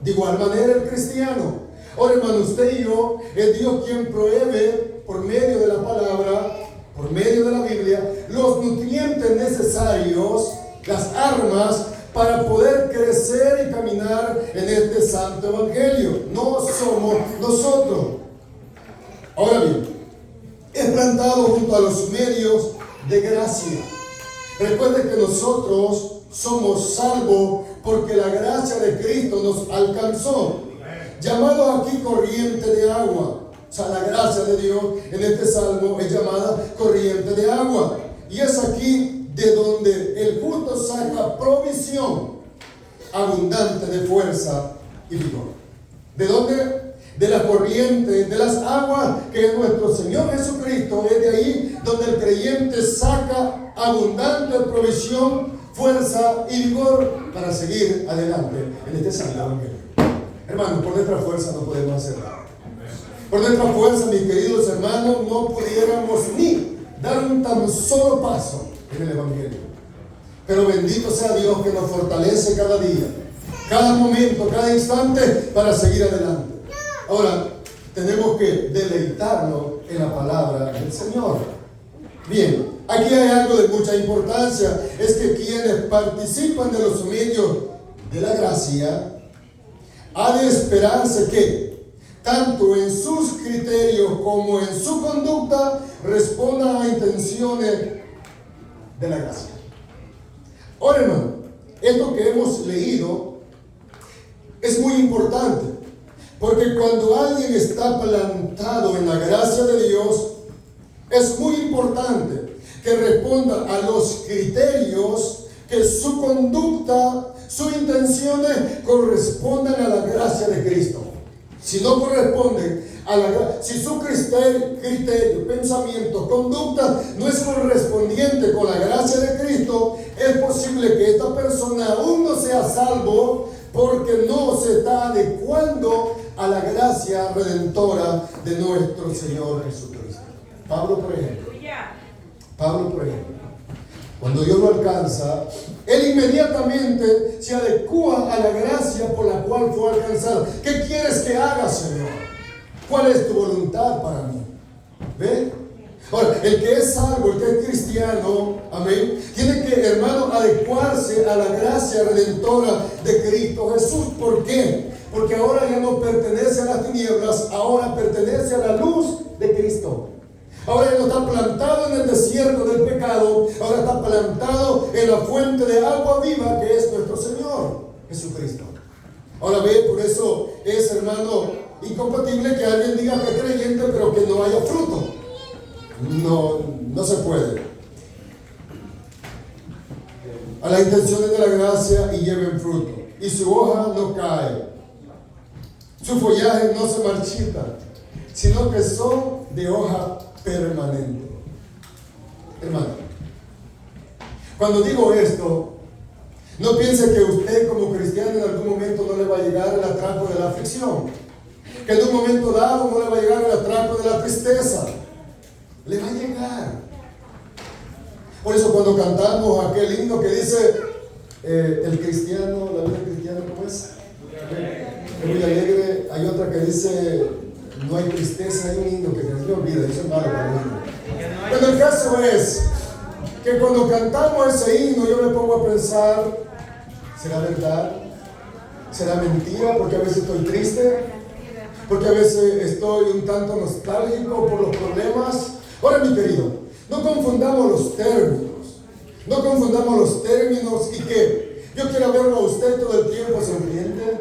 De igual manera el cristiano. Ahora, hermano, usted y yo, es Dios quien provee por medio de la palabra, por medio de la Biblia, los nutrientes necesarios, las armas para poder crecer y caminar en este santo evangelio. No somos nosotros. Ahora bien, es plantado junto a los medios de gracia. Recuerde que nosotros somos salvos porque la gracia de Cristo nos alcanzó. Llamado aquí corriente de agua. O sea, la gracia de Dios en este salmo es llamada corriente de agua. Y es aquí de donde el justo saca provisión abundante de fuerza y vigor. ¿De dónde? De la corriente, de las aguas que es nuestro Señor Jesucristo. Es de ahí donde el creyente saca abundante provisión, fuerza y vigor para seguir adelante en este santo evangelio. Hermanos, por nuestra fuerza no podemos hacer nada. Por nuestra fuerza, mis queridos hermanos, no pudiéramos ni dar un tan solo paso en el evangelio. Pero bendito sea Dios que nos fortalece cada día, cada momento, cada instante para seguir adelante. Ahora, tenemos que deleitarnos en la palabra del Señor. Bien, aquí hay algo de mucha importancia, es que quienes participan de los medios de la gracia, ha de esperarse que, tanto en sus criterios como en su conducta, respondan a intenciones de la gracia. Ahora, hermano, esto que hemos leído es muy importante, porque cuando alguien está plantado en la gracia de Dios, es muy importante que responda a los criterios, que su conducta, sus intenciones correspondan a la gracia de Cristo. Si no corresponden a la gracia, si su criterio, pensamiento, conducta no es correspondiente con la gracia de Cristo, es posible que esta persona aún no sea salvo porque no se está adecuando a la gracia redentora de nuestro Señor Jesucristo. Pablo, por ejemplo, cuando Dios lo alcanza, él inmediatamente se adecua a la gracia por la cual fue alcanzado. ¿Qué quieres que haga, Señor? ¿Cuál es tu voluntad para mí? ¿Ve? Ahora, el que es salvo, el que es cristiano, amén, tiene que, hermano, adecuarse a la gracia redentora de Cristo Jesús. ¿Por qué? Porque ahora ya no pertenece a las tinieblas, ahora pertenece a la luz de Cristo. Ahora ya no está plantado en el desierto del pecado, ahora está plantado en la fuente de agua viva que es nuestro Señor Jesucristo. Ahora ve, por eso es, hermano, incompatible que alguien diga que es creyente pero que no haya fruto. No se puede. A las intenciones de la gracia y lleven fruto, y su hoja no cae, su follaje no se marchita, sino que son de hoja permanente. Hermano, cuando digo esto, no piense que usted como cristiano en algún momento no le va a llegar el atraco de la aflicción, que en un momento dado no le va a llegar el atraco de la tristeza. Le va a llegar. Por eso cuando cantamos aquel himno que dice el cristiano, la vida cristiana, ¿cómo es? Es muy alegre. Hay otra que dice no hay tristeza, hay un himno que se me olvida, eso es malo para mí. Pero el caso es que cuando cantamos ese himno yo me pongo a pensar, ¿será verdad? ¿Será mentira? Porque a veces estoy triste, porque a veces estoy un tanto nostálgico por los problemas. Ahora, mi querido, no confundamos los términos, y que yo quiero verlo a usted todo el tiempo sonriente,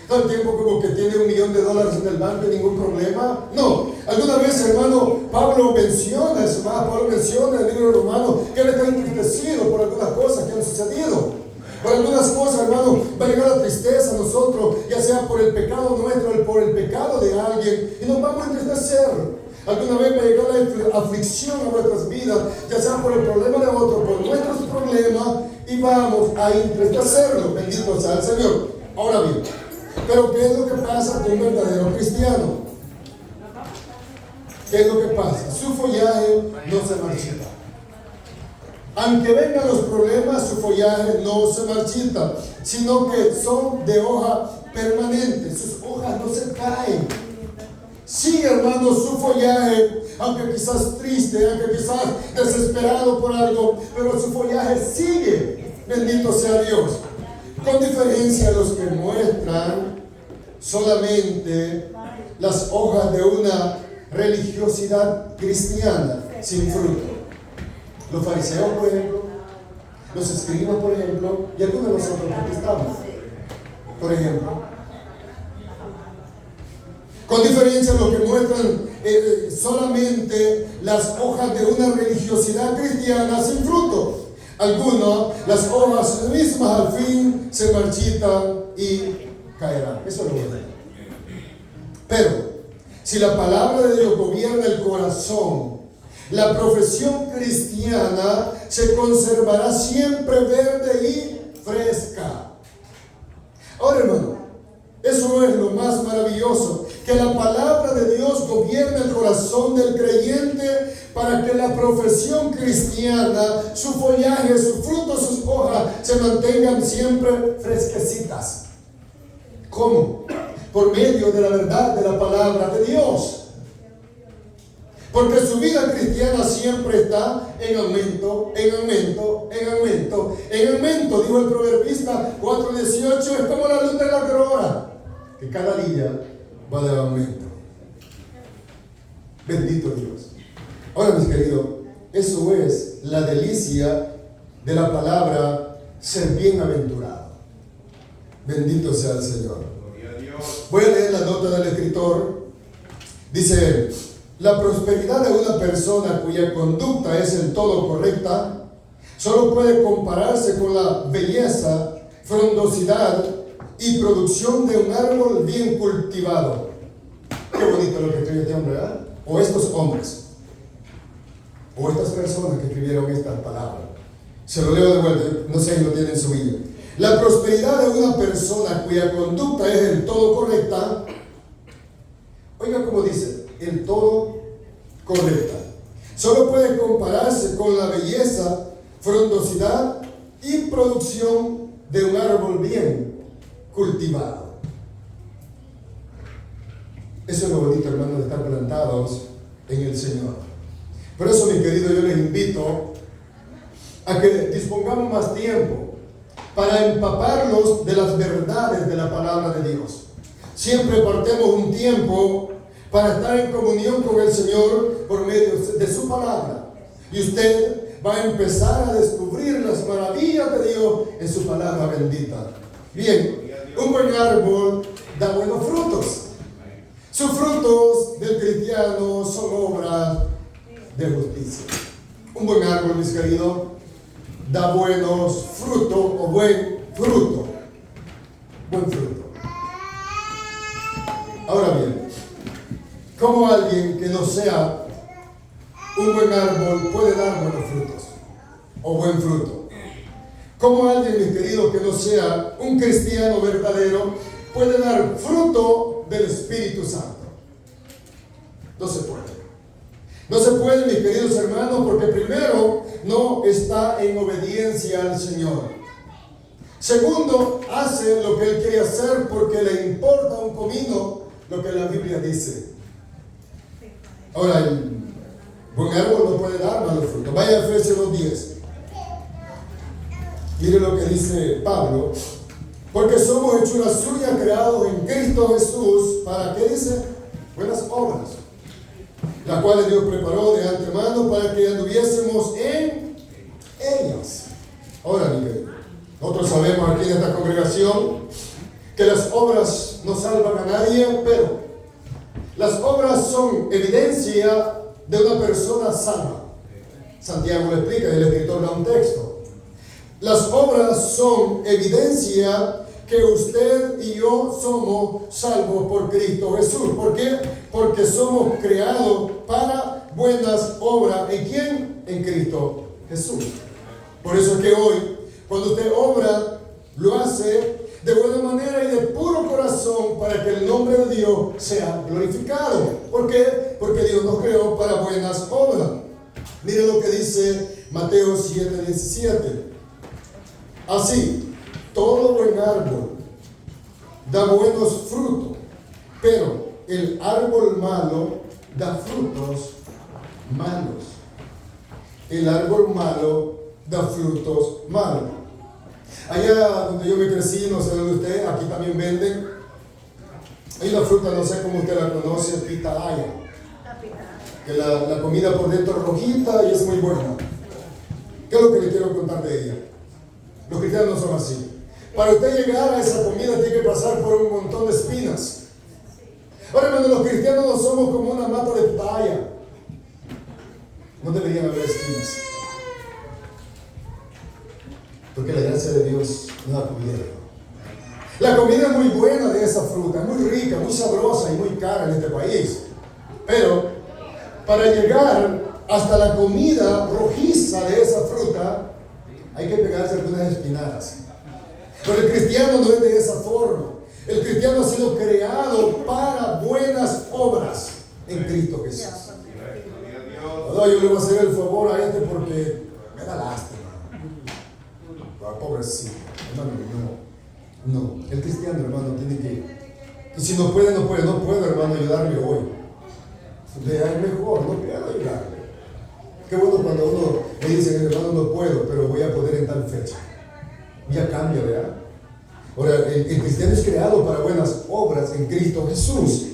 todo el tiempo como que tiene $1 millón en el banco y ningún problema. No, alguna vez, hermano, Pablo menciona en el libro de Romanos que él está entristecido por algunas cosas que han sucedido. Por algunas cosas, hermano, va a llegar la tristeza a nosotros, ya sea por el pecado nuestro o por el pecado de alguien, y nos vamos a entristecer. Alguna vez va a llegar la aflicción a nuestras vidas, ya sea por el problema de otro, por nuestros problemas, y vamos a entristecerlo. Bendito sea el Señor. Ahora bien, pero ¿qué es lo que pasa con un verdadero cristiano? ¿Qué es lo que pasa? Su follaje no se marchita. Aunque vengan los problemas, su follaje no se marchita, sino que son de hoja permanente. Sus hojas no se caen. Sí, hermano, su follaje, aunque quizás triste, aunque quizás desesperado por algo, pero su follaje sigue. Bendito sea Dios. Con diferencia a los que muestran solamente las hojas de una religiosidad cristiana sin fruto. Los fariseos, por ejemplo, los escribas, por ejemplo, y algunos de nosotros que estamos, por ejemplo. Con diferencia a lo que muestran solamente las hojas de una religiosidad cristiana sin fruto. Algunas, las hojas mismas al fin se marchitan y caerán. Eso es lo bueno. Pero, si la palabra de Dios gobierna el corazón, la profesión cristiana se conservará siempre verde y fresca. Ahora, hermano, eso es lo más maravilloso, que la palabra de Dios gobierne el corazón del creyente para que la profesión cristiana, su follaje, su fruto, sus hojas se mantengan siempre fresquecitas. ¿Cómo? Por medio de la verdad de la palabra de Dios. Porque su vida cristiana siempre está en aumento, en aumento, en aumento, en aumento. Dijo el proverbista 4:18, es como la luz de la aurora, que cada día va de aumento. Bendito Dios. Ahora, mis queridos, eso es la delicia de la palabra ser bienaventurado. Bendito sea el Señor. Voy a leer la nota del escritor. Dice él: la prosperidad de una persona cuya conducta es en todo correcta solo puede compararse con la belleza, frondosidad y producción de un árbol bien cultivado. Qué bonito lo que escribe este hombre, ¿verdad? O estos hombres, o estas personas que escribieron estas palabras. Se lo leo de vuelta, no sé si lo tienen en su vida. La prosperidad de una persona cuya conducta es en todo correcta, oiga como dice, en todo correcta, solo puede compararse con la belleza, frondosidad y producción de un árbol bien cultivado. Eso es lo bonito, hermano, de estar plantados en el Señor. Por eso, mi querido, yo les invito a que dispongamos más tiempo para empaparlos de las verdades de la palabra de Dios. Siempre partemos un tiempo para estar en comunión con el Señor por medio de su palabra. Y usted va a empezar a descubrir las maravillas de Dios en su palabra bendita. Bien, un buen árbol da buenos frutos. Sus frutos del cristiano son obras de justicia. Un buen árbol, mis queridos, da buenos frutos o buen fruto. Buen fruto. Ahora bien, ¿cómo alguien que no sea un buen árbol puede dar buenos frutos o buen fruto? ¿Cómo alguien, mis queridos, que no sea un cristiano verdadero puede dar fruto del Espíritu Santo? No se puede. No se puede, mis queridos hermanos, porque primero no está en obediencia al Señor. Segundo, hace lo que Él quiere hacer porque le importa un comino lo que la Biblia dice. Ahora, el buen árbol no puede dar malos frutos. Vaya a Efesios 2:10. Mire lo que dice Pablo. Porque somos hechura suya, creados en Cristo Jesús. ¿Para qué dice? Buenas obras, las cuales Dios preparó de antemano para que anduviésemos en ellas. Ahora, mi querido, nosotros sabemos aquí en esta congregación que las obras no salvan a nadie, pero las obras son evidencia de una persona salva. Santiago lo explica y el escritor da un texto. Las obras son evidencia que usted y yo somos salvos por Cristo Jesús. ¿Por qué? Porque somos creados para buenas obras. ¿En quién? En Cristo Jesús. Por eso es que hoy, cuando usted obra, lo hace de buena manera y de puro corazón para que el nombre de Dios sea glorificado. ¿Por qué? Porque Dios nos creó para buenas obras. Mire lo que dice Mateo 7:17. Así, todo buen árbol da buenos frutos, pero el árbol malo da frutos malos. El árbol malo da frutos malos. Allá donde yo me crecí, no sé dónde usted, aquí también venden. Hay una fruta, no sé cómo usted la conoce, pitahaya. Que la comida por dentro es rojita y es muy buena. ¿Qué es lo que le quiero contar de ella? Los cristianos no son así. Para usted llegar a esa comida tiene que pasar por un montón de espinas. Ahora, hermano, los cristianos no somos como una mata de papaya. No deberían haber espinas. Porque la gracia de Dios nos ha cubierto. La comida es muy buena de esa fruta, es muy rica, muy sabrosa y muy cara en este país. Pero para llegar hasta la comida rojiza de esa fruta, hay que pegarse algunas espinadas. Pero el cristiano no es de esa forma. El cristiano ha sido creado para buenas obras en Cristo Jesús. No, yo le voy a hacer el favor a este porque me da lástima. Pobrecito, hermano, no. El cristiano, hermano, tiene que si no puede, no puedo, hermano, ayudarle hoy. Es mejor, no puedo ayudarle. Qué bueno cuando uno le dice, hermano, no puedo, pero voy a poder en tal fecha. Ya cambia, ¿verdad? Ahora, el cristiano es creado para buenas obras en Cristo Jesús,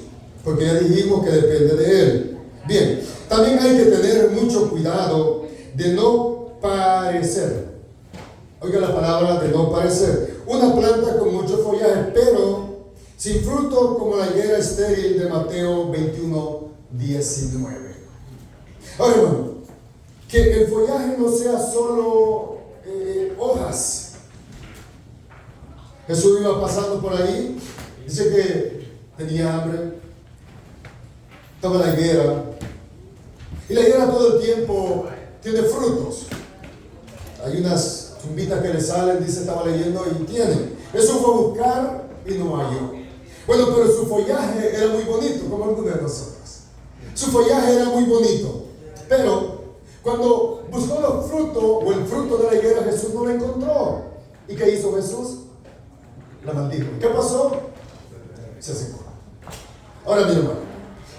porque ya dijimos que depende de Él. Bien, también hay que tener mucho cuidado de no parecer. Oiga la palabra de no parecer. Una planta con mucho follaje, pero sin fruto, como la higuera estéril de Mateo 21:19. Ahora, hermano, que el follaje no sea solo hojas. Jesús iba pasando por ahí, dice que tenía hambre, estaba la higuera, y la higuera todo el tiempo tiene frutos. Hay unas chumbitas que le salen, dice, estaba leyendo, y tiene. Eso fue a buscar y no halló. Bueno, pero su follaje era muy bonito, como algunos de nosotros. Su follaje era muy bonito, pero cuando buscó los frutos, o el fruto de la higuera, Jesús no lo encontró. ¿Y qué hizo Jesús? La maldijo. ¿Qué pasó? Se secó. Ahora, mi hermano,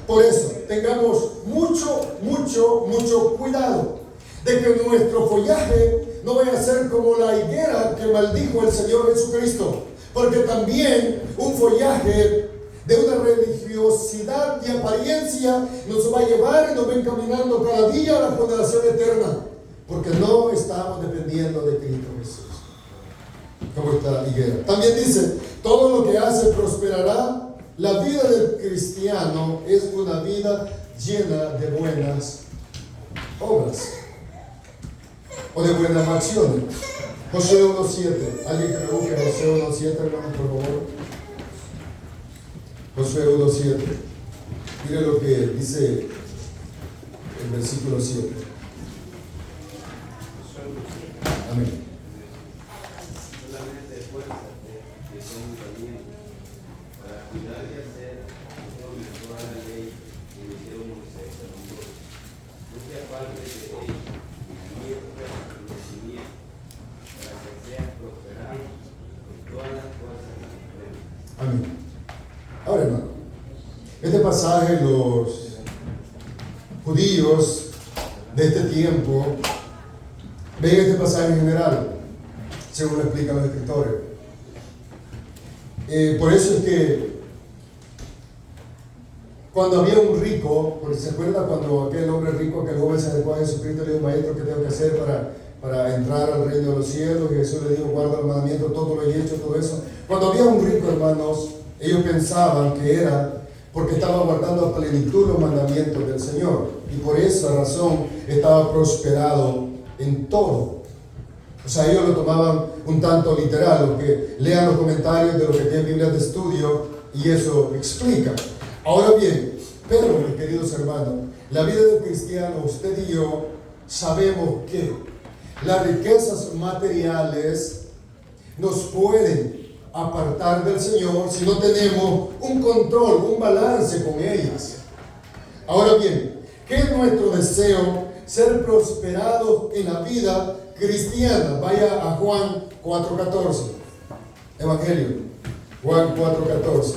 por eso tengamos mucho cuidado de que nuestro follaje no vaya a ser como la higuera que maldijo el Señor Jesucristo, porque también un follaje de una religiosidad y apariencia nos va a llevar y nos va encaminando cada día a la condenación eterna, porque no estamos dependiendo de Cristo Jesús. Como esta higuera. También dice, todo lo que hace prosperará. La vida del cristiano es una vida llena de buenas obras o de buenas acciones. Josué 1:7. Alguien que me busque Josué 1:7, hermano, por favor. Josué 1:7. Mire lo que dice el versículo 7. Amén. Cuidar de hacer conforme a toda la ley que me dio Moisés, el hombre. No se aparte de él, ni es conocimiento, para que seas prosperado en todas las cosas que emprendas. Amén. Ahora, hermano, este pasaje, los judíos de este tiempo ven este pasaje en general, según lo explican los escritores. Por eso es que cuando había un rico, porque se acuerda cuando aquel hombre rico, aquel joven se acercó a Jesucristo y le dijo, maestro, ¿qué tengo que hacer para entrar al reino de los cielos? Y Jesús le dijo, guarda los mandamientos, todo lo he hecho, todo eso. Cuando había un rico, hermanos, ellos pensaban que era porque estaba guardando a plenitud los mandamientos del Señor, y por esa razón estaba prosperado en todo. O sea, ellos lo tomaban un tanto literal. Los que lean los comentarios de los que tienen Biblias de estudio, y eso explica. Ahora bien, pero mis queridos hermanos, la vida del cristiano, usted y yo, sabemos que las riquezas materiales nos pueden apartar del Señor si no tenemos un control, un balance con ellas. Ahora bien, ¿qué es nuestro deseo? Ser prosperados en la vida cristiana. Vaya a Juan 4:14. Evangelio, Juan 4:14.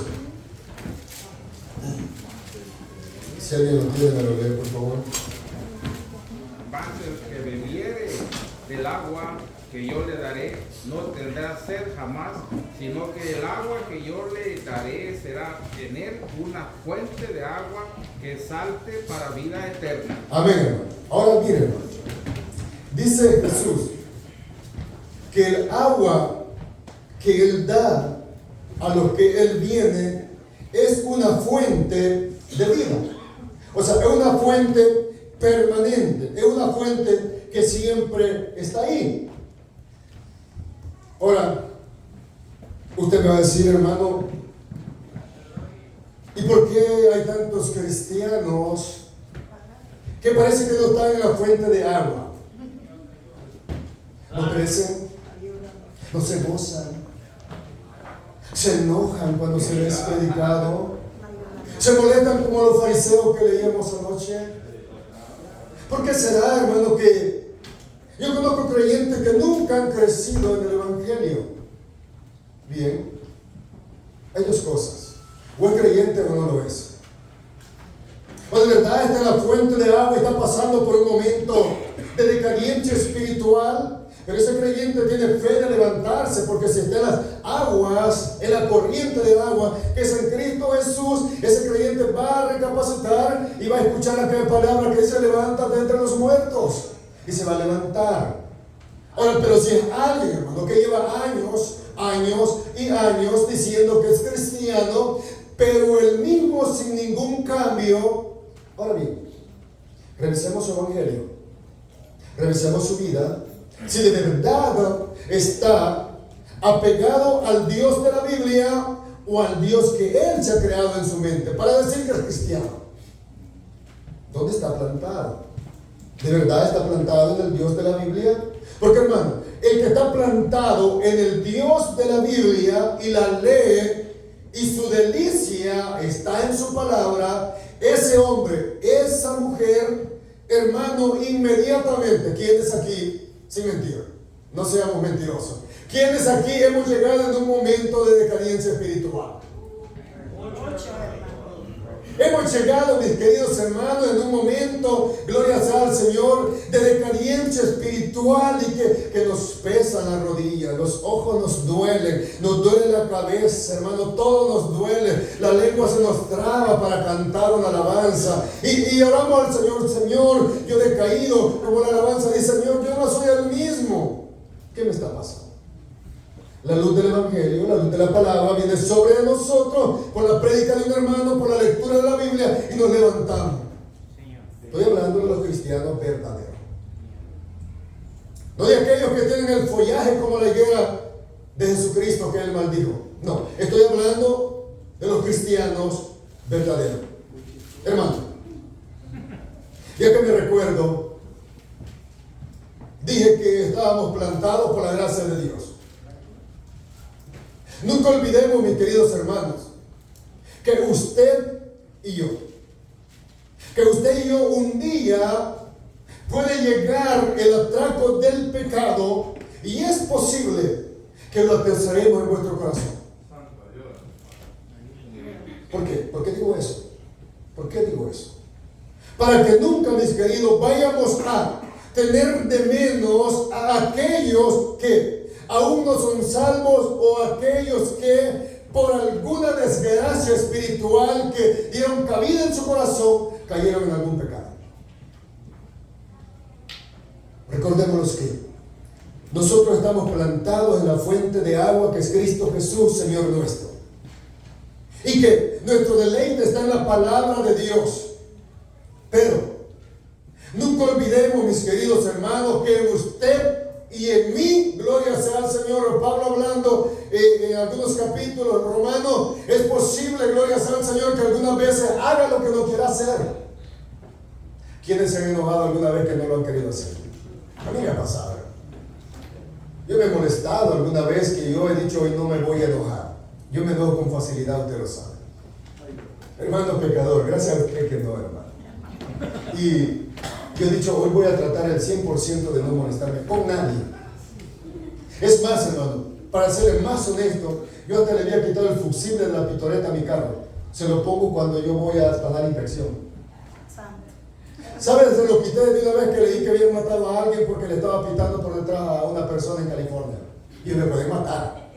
Si alguien lo tiene, me lo lee, por favor. Mas el que bebiere del agua que yo le daré no tendrá sed jamás, sino que el agua que yo le daré será tener una fuente de agua que salte para vida eterna. Amén, hermano. Ahora miren, hermano. Dice Jesús que el agua que Él da a los que Él viene es una fuente de vida. O sea, es una fuente permanente, es una fuente que siempre está ahí. Ahora, usted me va a decir, hermano, ¿y por qué hay tantos cristianos que parece que no están en la fuente de agua? ¿No crecen? ¿No se gozan? ¿Se enojan cuando se les ha predicado? ¿Se molestan como los fariseos que leíamos anoche? ¿Por qué será, hermano, que yo conozco creyentes que nunca han crecido en el Evangelio? Bien, hay dos cosas: o es creyente o no lo es. O de verdad está en la fuente de agua y está pasando por un momento de decadencia espiritual. Pero ese creyente tiene fe de levantarse, porque si está en las aguas, en la corriente de agua que es en Cristo Jesús, ese creyente va a recapacitar y va a escuchar aquella palabra que dice: levántate entre los muertos, y se va a levantar. Ahora, pero si es alguien, hermano, que lleva años y años diciendo que es cristiano, pero el mismo sin ningún cambio, ahora bien, revisemos su evangelio, revisemos su vida. Si de verdad está apegado al Dios de la Biblia o al Dios que Él se ha creado en su mente para decir que es cristiano. ¿Dónde está plantado? ¿De verdad está plantado en el Dios de la Biblia? Porque, hermano, el que está plantado en el Dios de la Biblia y la lee y su delicia está en su palabra, ese hombre, esa mujer, hermano, inmediatamente, ¿quiénes aquí? Sin mentir, no seamos mentirosos. ¿Quiénes aquí hemos llegado en un momento de decadencia espiritual? Hemos llegado, mis queridos hermanos, en un momento, gloria sea al Señor, de decadencia espiritual y que nos pesan las rodillas, los ojos nos duele la cabeza, hermano, todo nos duele, la lengua se nos traba para cantar una alabanza y oramos al Señor: Señor, yo he decaído, como la alabanza dice: Señor, yo no soy el mismo. ¿Qué me está pasando? La luz del Evangelio, la luz de la palabra viene sobre nosotros por la prédica de un hermano, por la lectura de la Biblia, y nos levantamos. Estoy hablando de los cristianos verdaderos, no de aquellos que tienen el follaje como la higuera de Jesucristo que Él maldijo. No, estoy hablando de los cristianos verdaderos. Hermano, ya que me recuerdo, dije que estábamos plantados por la gracia de Dios. Nunca olvidemos, mis queridos hermanos, que usted y yo un día puede llegar el atraco del pecado, y es posible que lo atesoremos en vuestro corazón. ¿Por qué? ¿Por qué digo eso? ¿Por qué digo eso? Para que nunca, mis queridos, vayamos a tener de menos a aquellos que aún no son salvos, o aquellos que por alguna desgracia espiritual que dieron cabida en su corazón, cayeron en algún pecado. Recordémonos que nosotros estamos plantados en la fuente de agua que es Cristo Jesús, Señor nuestro, y que nuestro deleite está en la palabra de Dios. Pero nunca olvidemos, mis queridos hermanos, que en usted y en mí, gloria sea al Señor, Pablo hablando en algunos capítulos romanos, es posible, gloria sea al Señor, que algunas veces haga lo que no quiera hacer. ¿Quiénes se han enojado alguna vez que no lo han querido hacer? A mí me ha pasado. Yo me he molestado alguna vez que yo he dicho: hoy no me voy a enojar. Yo me enojo con facilidad, usted lo sabe. Hermano pecador, gracias a usted que no, hermano. Y yo he dicho: hoy voy a tratar el 100% de no molestarme con nadie. Es más, hermano, para ser más honesto, yo hasta le había quitado el fusible de la pitoreta a mi carro. Se lo pongo cuando yo voy a dar inspección. ¿Sabes? Se lo quité de una vez que leí que habían matado a alguien porque le estaba pitando por detrás a una persona en California. Y le pueden matar.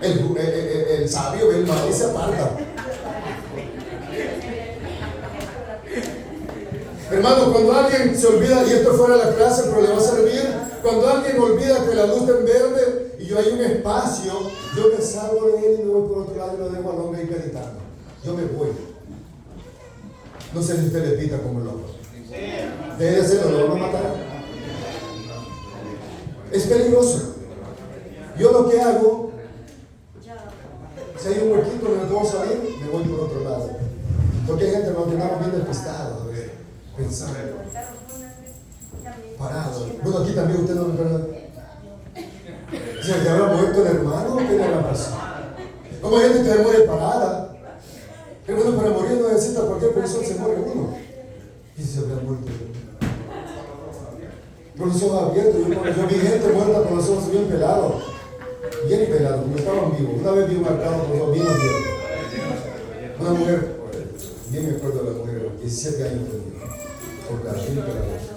El sabio ve el mal y se aparta. Hermano, cuando alguien se olvida, y esto fuera la clase, pero le va a servir, cuando alguien olvida que la luz está en verde y yo hay un espacio, yo me salgo de él y me voy por otro lado y lo dejo al hombre ahí meditando. yo me voy. No sé si usted le pita como loco. Deje de hacerlo, lo van a matar. Es peligroso. Yo lo que hago, si hay un huequito en el que puedo salir, me voy por otro lado. Porque hay gente que nos quedamos bien despistados, pensando, parados. Bueno, aquí también usted no me perdona. ¿Se le habrá muerto el hermano o qué le habrá pasado? Como hay gente que se muere parada. Hermano, para morir no necesita cualquier persona, se muere uno. Y se habrá muerto. Con los ojos abiertos, yo vi gente muerta con los ojos bien pelados. Bien pelados, como estaban vivos. Una vez vi un marcado con los ojos bien abiertos. Una mujer, bien me acuerdo de la mujer, 17 años tenía. Por cada bien pelado.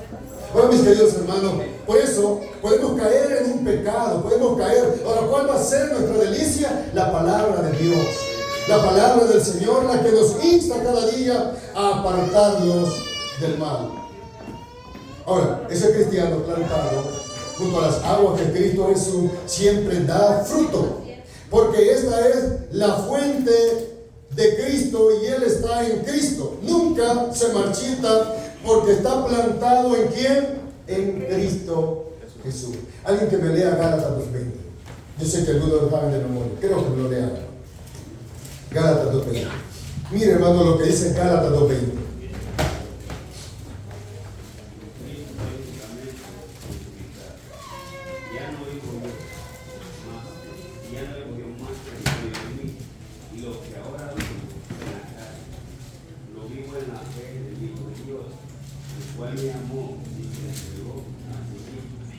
Bueno, mis queridos hermanos, por eso podemos caer en un pecado, podemos caer. Ahora, ¿cuál va a ser nuestra delicia? La palabra de Dios, la palabra del Señor, la que nos insta cada día a apartarnos del mal. Ahora, ese cristiano plantado junto a las aguas de Cristo Jesús siempre da fruto, porque esta es la fuente de Cristo y Él está en Cristo. Nunca se marchita porque está plantado ¿en quién? En Cristo Jesús. Alguien que me lea Gálatas 2:20. Yo sé que algunos lo saben de memoria. Creo que me lo lean. Gálatas 2:20. Mire, hermano, lo que dice Gálatas 2:20.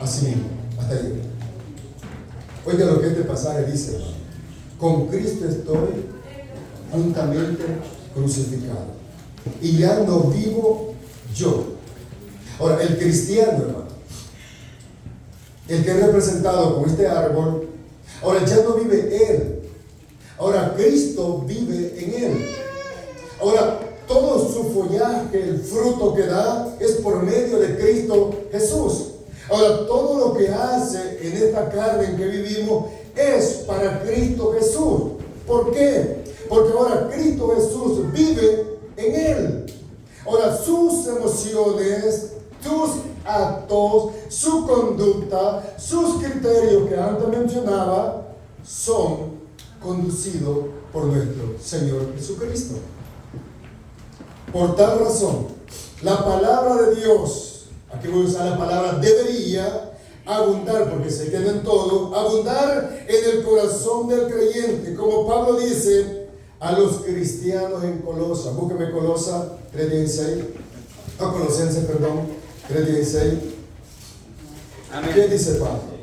Así, hasta ahí. Oiga lo que este pasaje dice: con Cristo estoy juntamente crucificado, y ya no vivo yo. Ahora, el cristiano, hermano, el que es representado con este árbol, ahora ya no vive él. Ahora Cristo vive en él. Ahora, todo su follaje, el fruto que da, es por medio de Cristo Jesús. Ahora, todo lo que hace en esta carne en que vivimos es para Cristo Jesús. ¿Por qué? Porque ahora Cristo Jesús vive en él. Ahora, sus emociones, sus actos, su conducta, sus criterios que antes mencionaba, son conducidos por nuestro Señor Jesucristo. Por tal razón, la palabra de Dios, aquí voy a usar la palabra debería, abundar, porque se queda en todo, abundar en el corazón del creyente, como Pablo dice a los cristianos en Colosa. Búsqueme Colosa 3:16, no, Colosenses, perdón, 3:16. ¿Qué dice Pablo?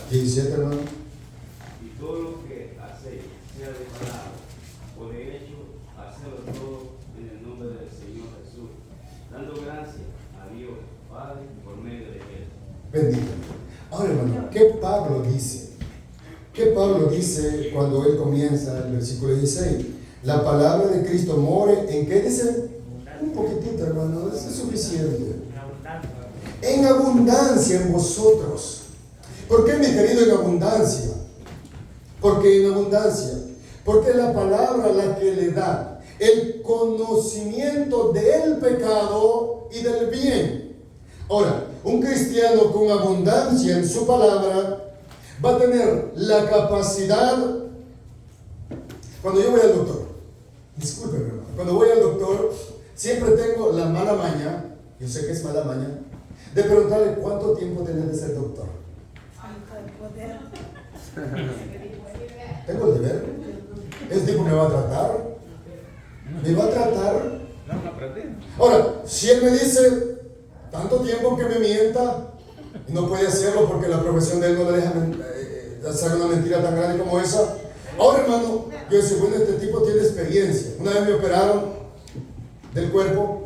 ¿Qué dice, hermano? Y todo lo que hacéis, sea de palabra o de hecho, hacedlo todo en el nombre del Señor Jesús, dando gracias a Dios Padre por medio de Él. Bendito. Ahora, hermano, ¿qué Pablo dice? ¿Qué Pablo dice cuando él comienza el versículo 16? La palabra de Cristo more, ¿en qué dice? Un poquitito, hermano, es suficiente. En abundancia en vosotros. ¿Por qué, mi querido, en abundancia? Porque en abundancia. Porque es la palabra la que le da el conocimiento del pecado y del bien. Ahora, un cristiano con abundancia en su palabra va a tener la capacidad. Cuando yo voy al doctor, discúlpenme, hermano, cuando voy al doctor, siempre tengo la mala maña, yo sé que es mala maña, de preguntarle cuánto tiempo tenés de ser doctor. Tengo el deber. El tipo me va a tratar. Me va a tratar. Ahora, si él me dice tanto tiempo que me mienta, y no puede hacerlo porque la profesión de él no le deja hacer una mentira tan grande como esa. Ahora, hermano, yo decía, bueno, este tipo tiene experiencia. Una vez me operaron del cuerpo.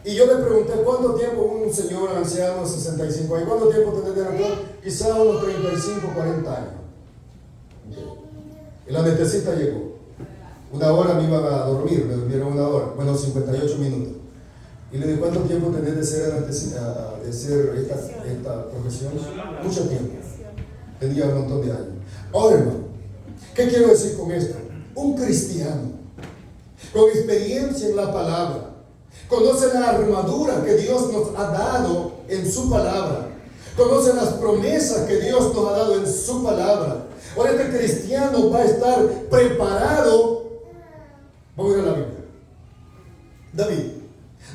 Y yo le pregunté, ¿cuánto tiempo un señor anciano de 65 años? ¿Cuánto tiempo tenés de doctor? Quizá unos 35, 40 años. Okay. El anestesista llegó. Una hora me iban a dormir, me durmieron una hora, bueno, 58 minutos. Y le dije, ¿cuánto tiempo tenés de ser de hacer esta profesión? Mucho tiempo. Tenía un montón de años. Ahora, hermano, ¿qué quiero decir con esto? Un cristiano con experiencia en la palabra conoce la armadura que Dios nos ha dado en su palabra, conoce las promesas que Dios nos ha dado en su palabra. Ahora este cristiano va a estar preparado. Vamos a ir a la Biblia.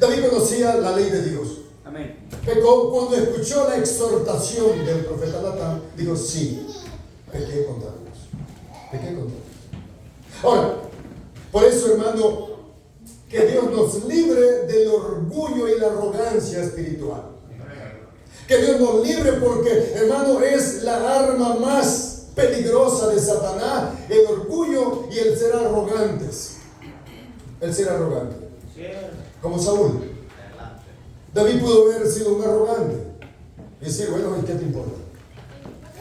David conocía la ley de Dios. Amén. Pero cuando escuchó la exhortación del profeta Natán, dijo, sí, pequé contra Dios. Ahora, por eso, hermano, que Dios nos libre del orgullo y la arrogancia espiritual. Que Dios nos libre porque, hermano, es la arma más peligrosa de Satanás, el orgullo y el ser arrogantes. El ser arrogante. Como Saúl. David pudo haber sido un arrogante y decir, bueno, ¿y qué te importa?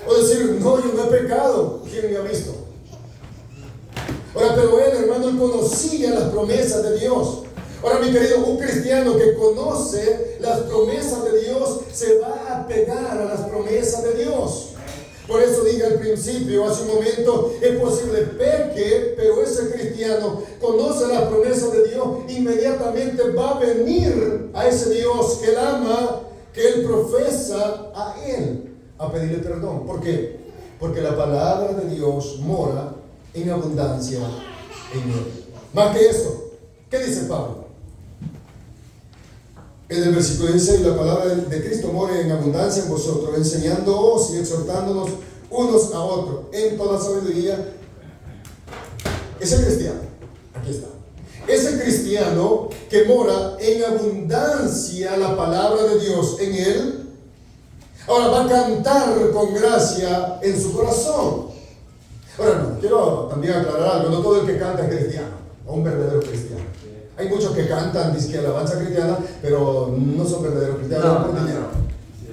O decir, no, yo no he pecado, ¿quién me ha visto? Ahora, pero él, hermano, él conocía las promesas de Dios. Ahora, mi querido, un cristiano que conoce las promesas de Dios se va a pegar a las promesas de Dios. Por eso dije al principio, hace un momento, es posible peque, pero ese cristiano conoce las promesas de Dios, inmediatamente va a venir a ese Dios que él ama, que él profesa, a él, a pedirle perdón. ¿Por qué? Porque la palabra de Dios mora en abundancia en él. Más que eso, ¿qué dice Pablo? En el versículo 16, la palabra de Cristo mora en abundancia en vosotros, enseñándoos y exhortándonos unos a otros en toda sabiduría. Ese cristiano, aquí está, ese cristiano que mora en abundancia la palabra de Dios en él, ahora va a cantar con gracia en su corazón. Ahora, no, quiero también aclarar algo, no todo el que canta es cristiano, o un verdadero cristiano. Hay muchos que cantan, dicen que alabanza cristiana, pero no son verdaderos cristianos, no por dinero.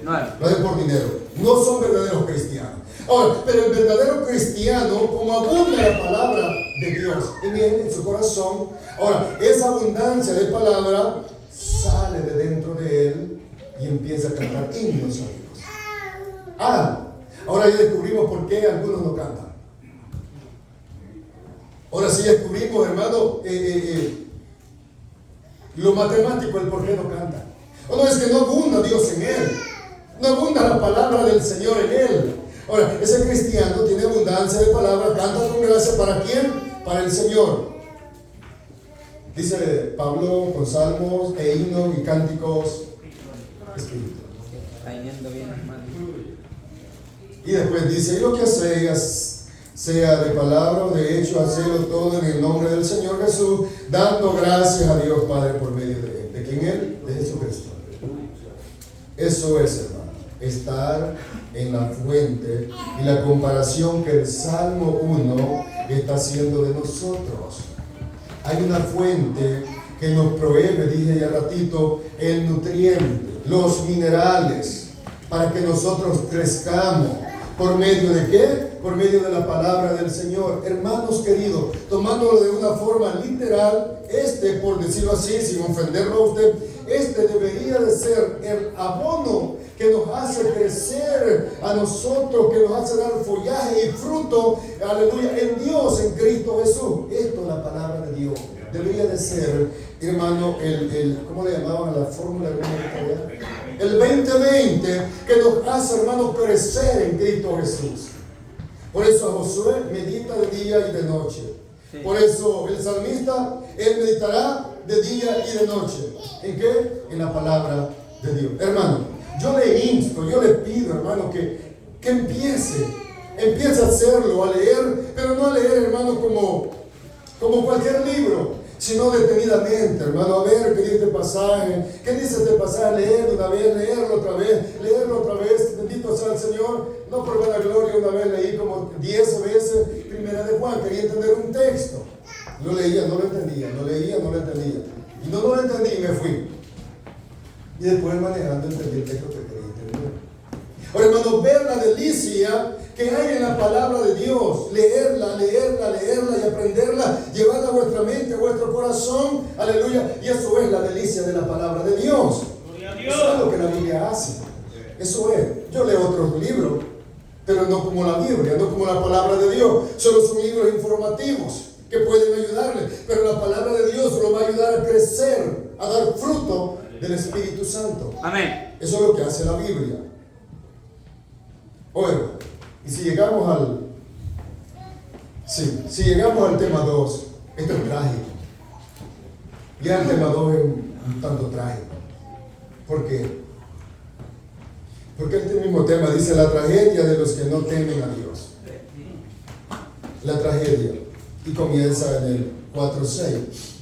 No es por dinero, no son verdaderos cristianos. Ahora, pero el verdadero cristiano, como abunda la palabra de Dios en él, en su corazón, ahora, esa abundancia de palabra sale de dentro de él y empieza a cantar himnos a Dios. Ahora ya descubrimos por qué algunos no cantan. Ahora sí descubrimos, hermano, lo matemático, el por qué no canta. O no, es que no abunda Dios en él, no abunda la palabra del Señor en él. Ahora, ese cristiano tiene abundancia de palabra, canta con gracia. ¿Para quién? Para el Señor. Dice Pablo, con salmos e himnos y cánticos espirituales. Y después dice, y lo que hacéis, sea de palabra o de hecho, hacedlo todo en el nombre del Señor Jesús, dando gracias a Dios Padre por medio de él. ¿De quién él? De Jesucristo. Eso es, hermano, estar en la fuente y la comparación que el Salmo 1 está haciendo de nosotros. Hay una fuente que nos provee, dije ya ratito, el nutriente, los minerales, para que nosotros crezcamos. ¿Por medio de qué? Por medio de la palabra del Señor. Hermanos queridos, tomándolo de una forma literal, por decirlo así, sin ofenderlo a usted, debería de ser el abono que nos hace crecer a nosotros, que nos hace dar follaje y fruto, aleluya, en Dios, en Cristo Jesús. Esto es la palabra de Dios. Debería de ser, hermano, ¿cómo le llamaban a la fórmula? El 2020, que nos hace, hermano, crecer en Cristo Jesús. Por eso Josué medita de día y de noche. Sí. Por eso el salmista, él meditará de día y de noche. ¿En qué? En la palabra de Dios. Hermano, yo le insto, yo le pido, hermano, que empiece a hacerlo, a leer, pero no a leer, hermano, como cualquier libro, sino detenidamente, hermano, a ver qué dice este pasaje, leerlo una vez, leerlo otra vez, bendito sea el Señor. No por vanagloria, una vez leí como 10 veces Primera de Juan, quería entender un texto, lo leía, no lo entendía, y no lo entendí y me fui, y después manejando entendí el texto que quería entender. Ahora, hermano, ver la delicia que hay en la palabra de Dios, leerla y aprenderla, llevarla a vuestra mente, a vuestro corazón, aleluya, y eso es la delicia de la palabra de Dios. Eso es lo que la Biblia hace. Eso es. Yo leo otros libros, pero no como la Biblia, no como la palabra de Dios. Solo son libros informativos que pueden ayudarle, pero la palabra de Dios lo va a ayudar a crecer, a dar fruto del Espíritu Santo. Amén. Eso es lo que hace la Biblia. Bueno, y si llegamos al tema 2, esto es trágico. Ya el tema 2 es un tanto trágico. ¿Por qué? Porque este mismo tema dice la tragedia de los que no temen a Dios. La tragedia. Y comienza en el 4:6.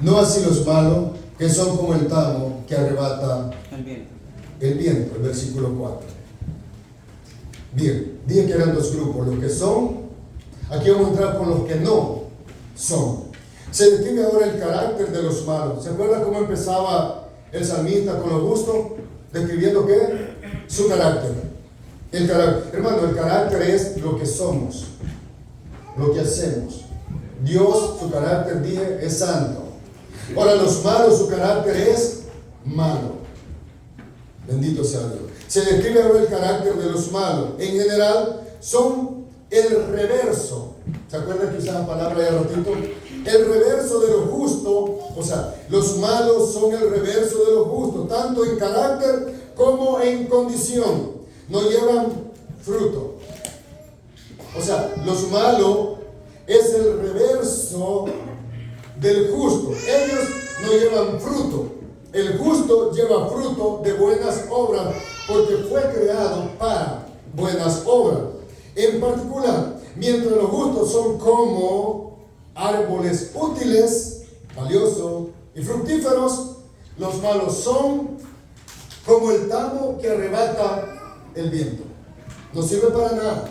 No así los malos, que son como el tamo que arrebata el viento, el versículo 4. Bien, dije que eran dos grupos, los que son, aquí vamos a entrar con los que no son. Se describe ahora el carácter de los malos. ¿Se acuerdan cómo empezaba el salmista con lo justo? Describiendo ¿qué? Su carácter. El carácter. Hermano, el carácter es lo que somos, lo que hacemos. Dios, su carácter, dije, es santo. Ahora, los malos, su carácter es malo. Bendito sea Dios. Se describe ahora el carácter de los malos. En general, son el reverso. ¿Se acuerdan que usaba la palabra ya ratito? El reverso de lo justo. O sea, los malos son el reverso de lo justo, tanto en carácter como en condición. No llevan fruto. O sea, los malos es el reverso del justo. Ellos no llevan fruto. El justo lleva fruto de buenas obras porque fue creado para buenas obras. En particular, mientras los justos son como árboles útiles, valiosos y fructíferos, los malos son como el tamo que arrebata el viento. No sirve para nada.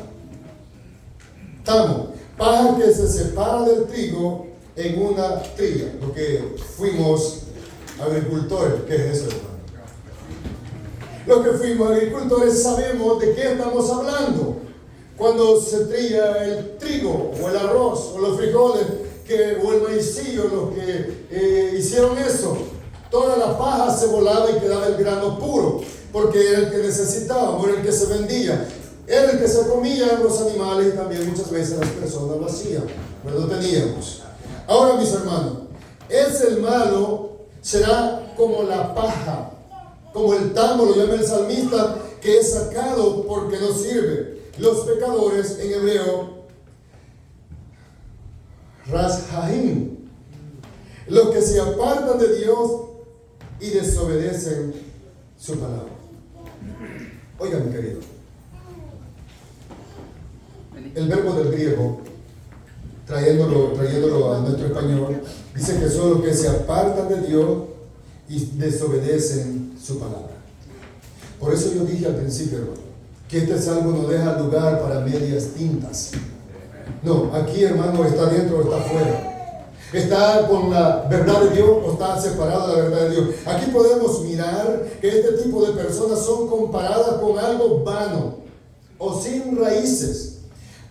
Tamo, paja que se separa del trigo en una trilla, porque fuimos agricultores. ¿Qué es eso, hermano? Los que fuimos agricultores sabemos de qué estamos hablando. Cuando se trilla el trigo o el arroz o los frijoles o el maicillo, los que hicieron eso, toda la paja se volaba y quedaba el grano puro, porque era el que necesitábamos, era el que se vendía, era el que se comía los animales y también muchas veces las personas lo hacían, pero lo teníamos. Ahora, mis hermanos, el malo será como la paja, como el tamo, lo llama el salmista, que es sacado porque no sirve. Los pecadores, en hebreo, Rashaim, los que se apartan de Dios y desobedecen su palabra. Oigan, mi querido, el verbo del griego, trayéndolo a nuestro español, dice que son los que se apartan de Dios y desobedecen su palabra. Por eso yo dije al principio, hermano, que este salmo no deja lugar para medias tintas. No, aquí, hermano, está dentro o está afuera. Está con la verdad de Dios o está separado de la verdad de Dios. Aquí podemos mirar que este tipo de personas son comparadas con algo vano o sin raíces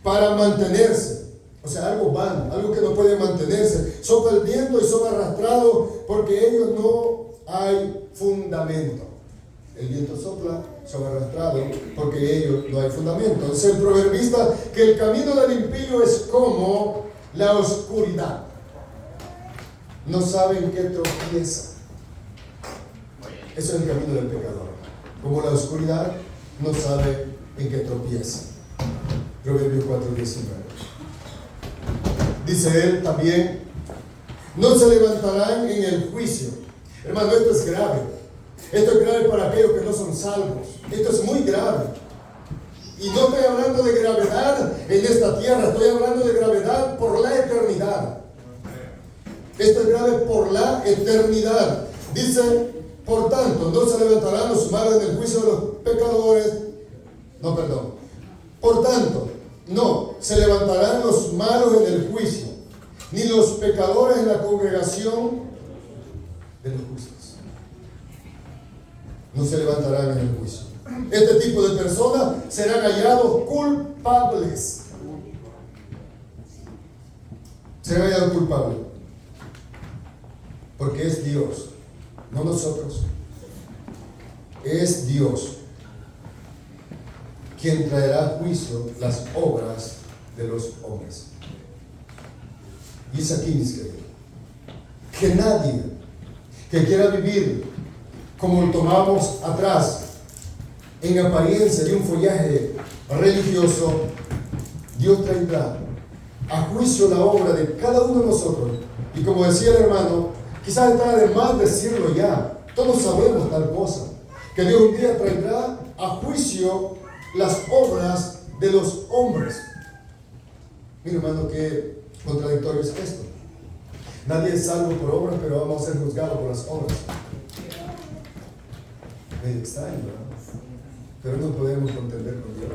para mantenerse. O sea, algo vano, algo que no puede mantenerse. Sopla el viento y son arrastrados porque ellos no hay fundamento. El viento sopla, son arrastrados porque ellos no hay fundamento. Entonces el proverbista que el camino del impío es como la oscuridad. No saben qué tropieza. Eso es el camino del pecador. Como la oscuridad no sabe en qué tropieza. Proverbios 4:19. Dice él también, no se levantarán en el juicio. Hermano, esto es grave. Esto es grave para aquellos que no son salvos. Esto es muy grave. Y no estoy hablando de gravedad en esta tierra, estoy hablando de gravedad por la eternidad. Esto es grave por la eternidad. Dice, por tanto, no se levantarán los malos en el juicio de los pecadores. No, perdón. Por tanto, no se levantarán los malos en el juicio, ni los pecadores en la congregación de los justos. No se levantarán levantarán en el juicio. Este tipo de personas serán hallados culpables. Serán hallados culpables. Porque es Dios, no nosotros. Es Dios quien traerá a juicio las obras de los hombres. Y es aquí, mis queridos, que nadie que quiera vivir como lo tomamos atrás, en apariencia de un follaje religioso, Dios traerá a juicio la obra de cada uno de nosotros. Y como decía el hermano, quizás está de más decirlo ya, todos sabemos tal cosa, que Dios un día traerá a juicio las obras de los hombres. Mira, hermano, qué contradictorio es esto. Nadie es salvo por obras, pero vamos a ser juzgados por las obras. Medio extraño, ¿verdad? Pero no podemos contender con Dios.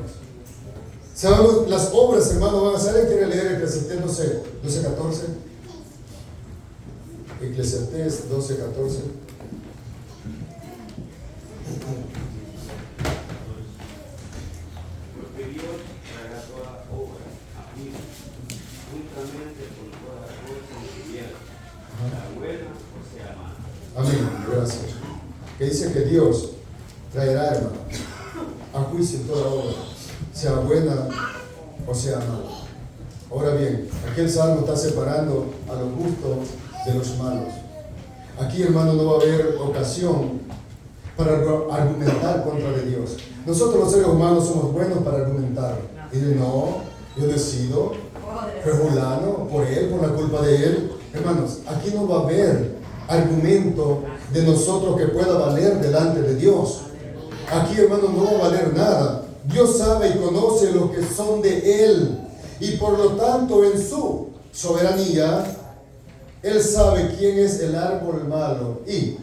Sabemos, las obras, hermano, van a ser. ¿Quiere leer Eclesiastés 12:14? Eclesiastés 12:14. Porque Dios traerá toda obra a juicio, juntamente con toda cosa que hiciera, sea buena o sea mala. Amén, gracias. Que dice que Dios traerá, hermano, a juicio toda obra, sea buena o sea mala. Ahora bien, aquí el Salmo está separando a los justos de los malos. Aquí, hermano, no va a haber ocasión para argumentar contra de Dios. Nosotros los seres humanos somos buenos para argumentar. Y de no, yo decido, fue fulano, por él, por la culpa de él. Hermanos, aquí no va a haber argumento de nosotros que pueda valer delante de Dios. Aquí, hermano, no va a valer nada. Dios sabe y conoce lo que son de Él. Y por lo tanto, en su soberanía, Él sabe quién es el árbol malo y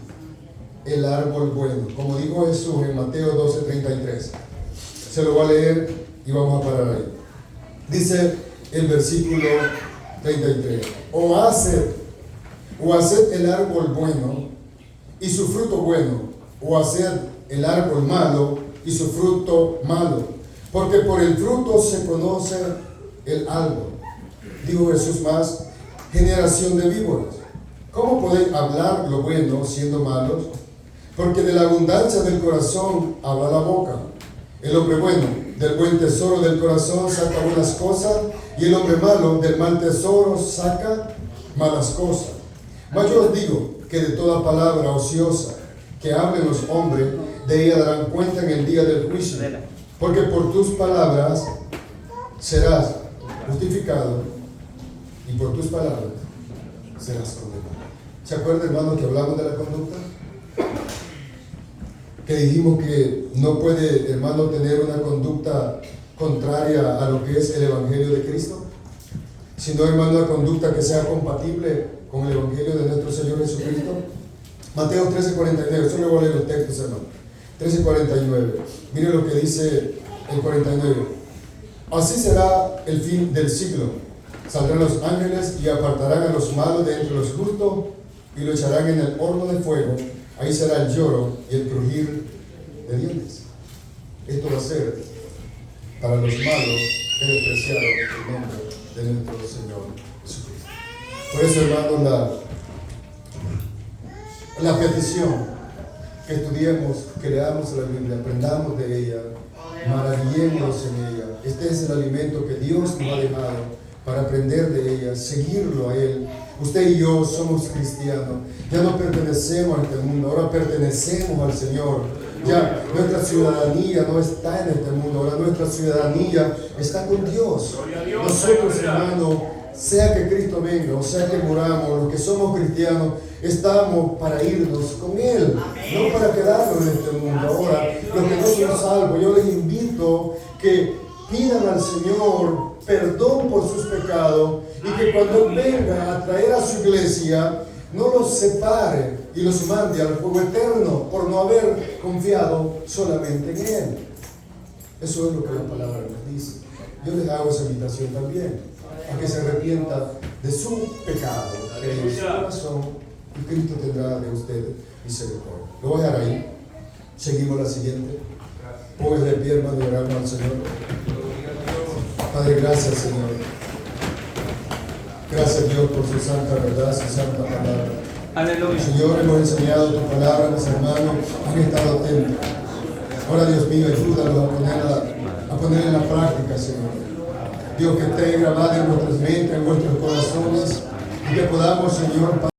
el árbol bueno. Como dijo Jesús en Mateo 12:33. Se lo voy a leer y vamos a parar ahí. Dice el versículo 33. O haced el árbol bueno y su fruto bueno, o haced el árbol malo y su fruto malo, porque por el fruto se conoce el árbol. Dijo Jesús más, generación de víboras, ¿cómo podéis hablar lo bueno siendo malos? Porque de la abundancia del corazón habla la boca. El hombre bueno del buen tesoro del corazón saca buenas cosas, y el hombre malo del mal tesoro saca malas cosas. Mas yo os digo que de toda palabra ociosa que hablen los hombres, de ella darán cuenta en el día del juicio. Porque por tus palabras serás justificado y por tus palabras serás condenado. ¿Se acuerda, hermano, que hablamos de la conducta? Que dijimos que no puede, hermano, tener una conducta contraria a lo que es el Evangelio de Cristo, sino, hermano, una conducta que sea compatible con el Evangelio de nuestro Señor Jesucristo. Mateo 13:49, solo voy a leer los textos, hermano. 13:49, mire lo que dice el 49. Así será el fin del siglo. Saldrán los ángeles y apartarán a los malos de entre los justos y lo echarán en el horno de fuego. Ahí será el lloro y el crujir de dientes. Esto va a ser para los malos que despreciaron el nombre de nuestro Señor Jesucristo. Por eso, hermano, la petición, que estudiemos, que leamos la Biblia, aprendamos de ella, maravillemos en ella. Este es el alimento que Dios nos ha dejado para aprender de ella, seguirlo a Él. Usted y yo somos cristianos, ya no pertenecemos a este mundo, ahora pertenecemos al Señor. Ya nuestra ciudadanía no está en este mundo, ahora nuestra ciudadanía está con Dios. Nosotros, hermano, sea que Cristo venga o sea que muramos, los que somos cristianos, estamos para irnos con Él, no para quedarnos en este mundo. Ahora, los que no son salvos, yo les invito que pidan al Señor perdón por sus pecados y que cuando venga a traer a su iglesia, no los separe y los mande al fuego eterno por no haber confiado solamente en Él. Eso es lo que la palabra nos dice. Yo les hago esa invitación también, a que se arrepienta de su pecado, que en su corazón, y Cristo tendrá de usted misericordia. Lo voy a dejar ahí. Seguimos la siguiente. Póngase de pie, hermano, y oramos al Señor. Padre, gracias, Señor. Gracias, Dios, por su santa verdad, su santa palabra. Aleluya. Señor, hemos enseñado tu palabra, mis hermanos han estado atentos. Ahora, Dios mío, ayúdanos a poner en la práctica, Señor. Dios, que esté grabada en nuestras mentes, en nuestros corazones, y que podamos, Señor,